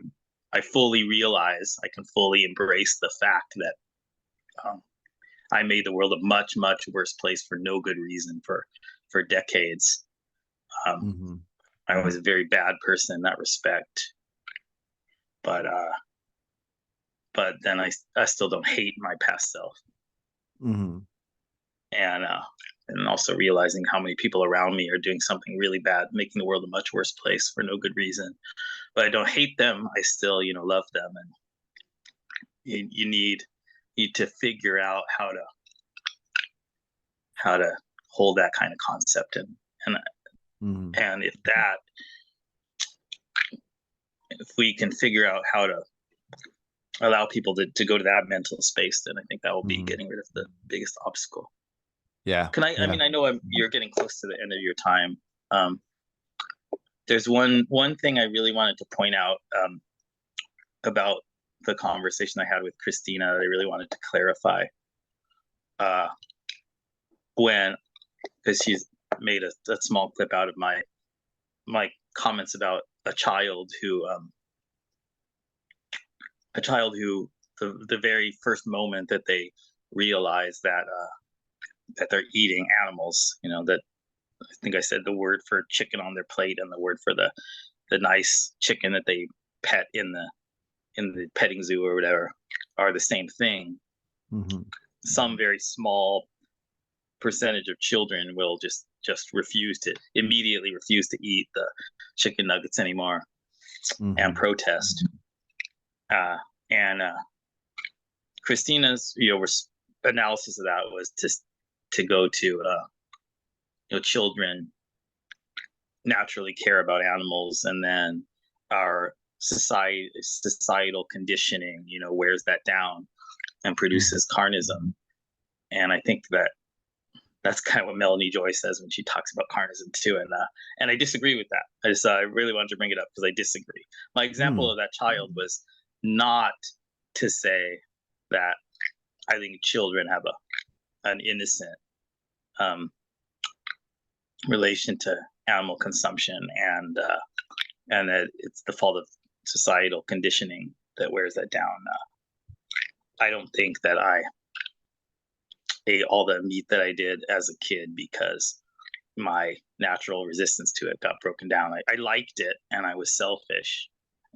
I fully realize, I can fully embrace the fact that um, I made the world a much worse place for no good reason for decades. Um, Mhm. I was a very bad person in that respect, but then I still don't hate my past self, Mhm. and also realizing how many people around me are doing something really bad, making the world a much worse place for no good reason. but I don't hate them. I still, love them, and you need to figure out how to hold that kind of concept, and Mhm. and if we can figure out how to allow people to go to that mental space, then I think that will be Mhm. getting rid of the biggest obstacle. Yeah. I Yeah. mean, I know you're getting close to the end of your time. Um, there's one thing I really wanted to point out, about the conversation I had with Christina that I really wanted to clarify. Uh, when because she's made a small clip out of my comments about a child who the very first moment that they realize that they're eating animals, that I think I said the word for chicken on their plate and the word for the nice chicken that they pet in the petting zoo or whatever are the same thing. Mhm. Some very small percentage of children will just immediately refuse to eat the chicken nuggets anymore and Mhm. protest. And Christina's analysis of that was to go to children naturally care about animals, and then our societal conditioning wears that down and Mhm. produces carnism. And I think that's kind of what Melanie Joy says when she talks about carnism too, and I disagree with that. I really wanted to bring it up because I disagree. My example Mm. of that child was not to say that I think children have an innocent um, relation to animal consumption, and that it's the fault of societal conditioning that wears that down. I don't think that I ate all the meat that I did as a kid because my natural resistance to it got broken down. I liked it and I was selfish.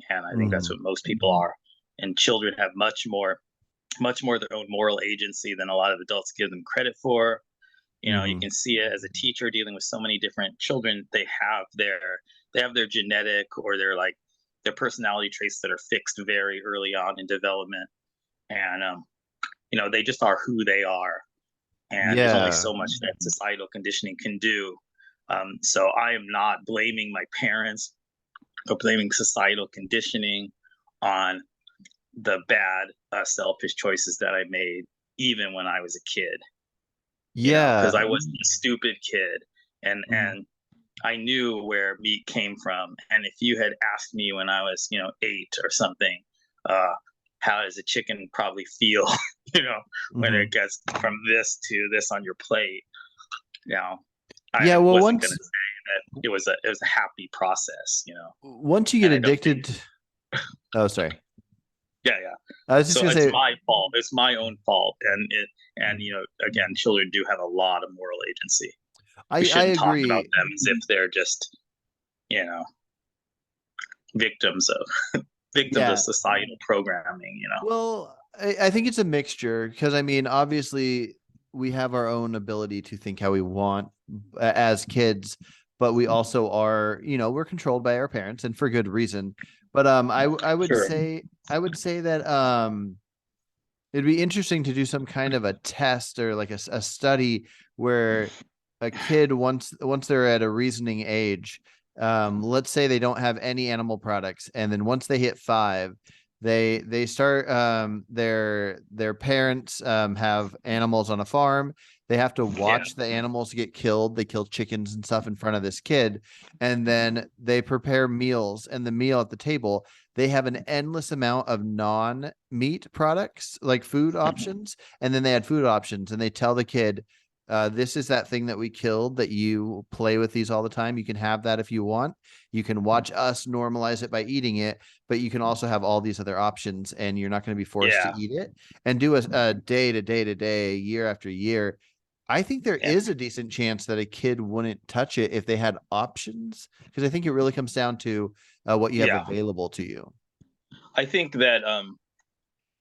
And I think that's Mhm. what most people are. And children have much more their own moral agency than a lot of adults give them credit for. You Mhm. can see it as a teacher dealing with so many different children. They have their genetic or their personality traits that are fixed very early on in development. And they just are who they are, and there's only Yeah. so much that societal conditioning can do. So I am not blaming my parents or blaming societal conditioning on the bad, selfish choices that I made, even when I was a kid. Because Yeah. I wasn't a stupid kid, and Mhm. I knew where meat came from. And if you had asked me when I was, 8 or something, uh, how does a chicken probably feel, you know, when it Mhm. gets from this to this on your plate, you know, Yeah, I well, wasn't going to say that it was a happy process. once you get And I don't think, addicted oh, sorry. yeah, yeah. I was just So gonna it's say, my fault. It's my own fault. And again, children do have a lot of moral agency. We I shouldn't talk about agree. them as if they're just, you know, victims of Yeah. societal programming. Well, I think it's a mixture because I mean, obviously, we have our own ability to think how we want as kids, but we also are, we're controlled by our parents and for good reason. But I would Sure. say that it'd be interesting to do some kind of a test or like a study where a kid once they're at a reasoning age, let's say they don't have any animal products, and then once they hit 5, they start their parents have animals on a farm. They have to Yeah. watch the animals get killed. They kill chickens and stuff in front of this kid, and then they prepare meals, and the meal at the table they have an endless amount of non-meat products like food options, and then they had food options, and they tell the kid, this is that thing that we killed that you play with these all the time. You can have that if you want. You can watch us normalize it by eating it, but you can also have all these other options, and you're not going to be forced to Yeah. eat it. And do a day to day to day, year after year. I think there Yeah. is a decent chance that a kid wouldn't touch it if they had options, because I think it really comes down to what you have Yeah. available to you. I think that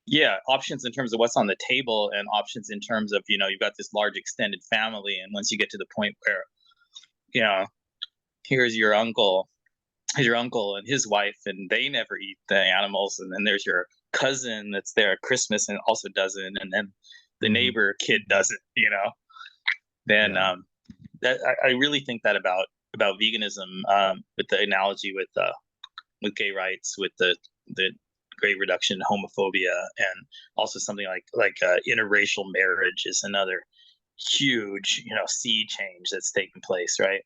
yeah, options in terms of what's on the table, and options in terms of, you've got this large extended family, and once you get to the point where, you know, here's your uncle your uncle and his wife, and they never eat the animals, and then there's your cousin that's there at Christmas and also doesn't, and then the neighbor kid doesn't, then Yeah. that I really think that about veganism, with the analogy with gay rights, with the great reduction in homophobia, and also something like interracial marriage is another huge sea change that's taking place, right?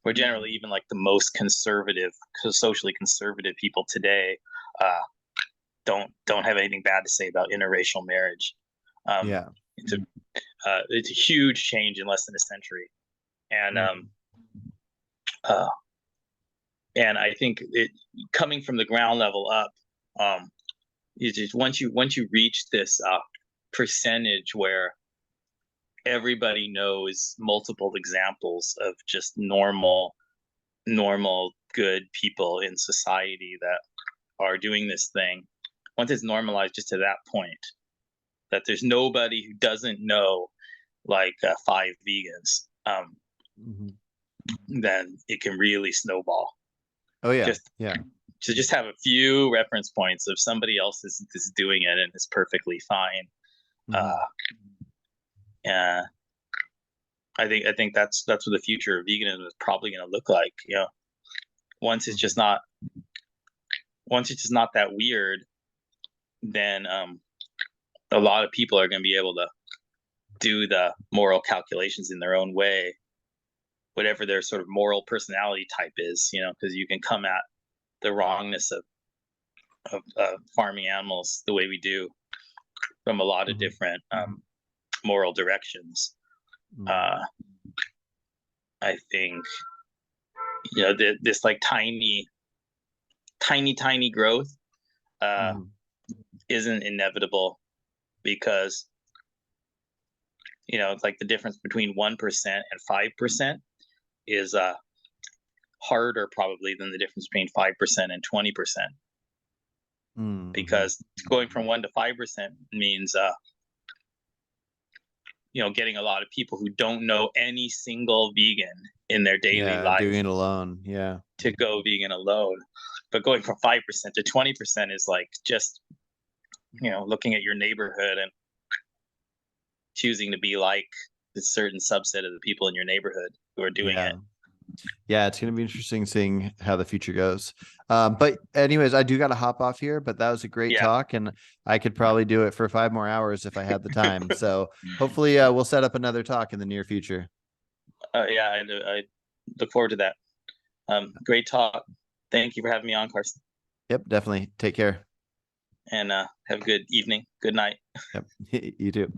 Where generally even like the most conservative, socially conservative people today uh, don't have anything bad to say about interracial marriage. Um, Yeah. it's a huge change in less than a century, and uh, and I think it coming from the ground level up, you just once you reach this percentage where everybody knows multiple examples of just normal good people in society that are doing this thing. Once it's normalized just to that point, that there's nobody who doesn't know like 5 vegans, then it can really snowball. Oh yeah. Just Yeah. to just have a few reference points of somebody else is doing it and it's perfectly fine. And I think that's what the future of veganism is probably going to look like. Once it's just not that weird, then a lot of people are going to be able to do the moral calculations in their own way, whatever their sort of moral personality type is, because you can come at the wrongness of farming animals the way we do from a lot of different moral directions. I think this like tiny growth isn't inevitable, because it's like the difference between 1% and 5% is harder probably than the difference between 5% and 20%, because going from 1 to 5% means getting a lot of people who don't know any single vegan in their daily life doing it alone. Yeah. to go vegan alone. But going from 5% to 20% is like just looking at your neighborhood and choosing to be like a certain subset of the people in your neighborhood who are doing it. Yeah, it's going to be interesting seeing how the future goes. But anyways, I do got to hop off here, but that was a great talk, and I could probably do it for 5 more hours if I had the time. So hopefully we'll set up another talk in the near future. Yeah, I look forward to that. Great talk. Thank you for having me on, Carson. Yep, definitely. Take care. And have a good evening. Good night. Yep, you too.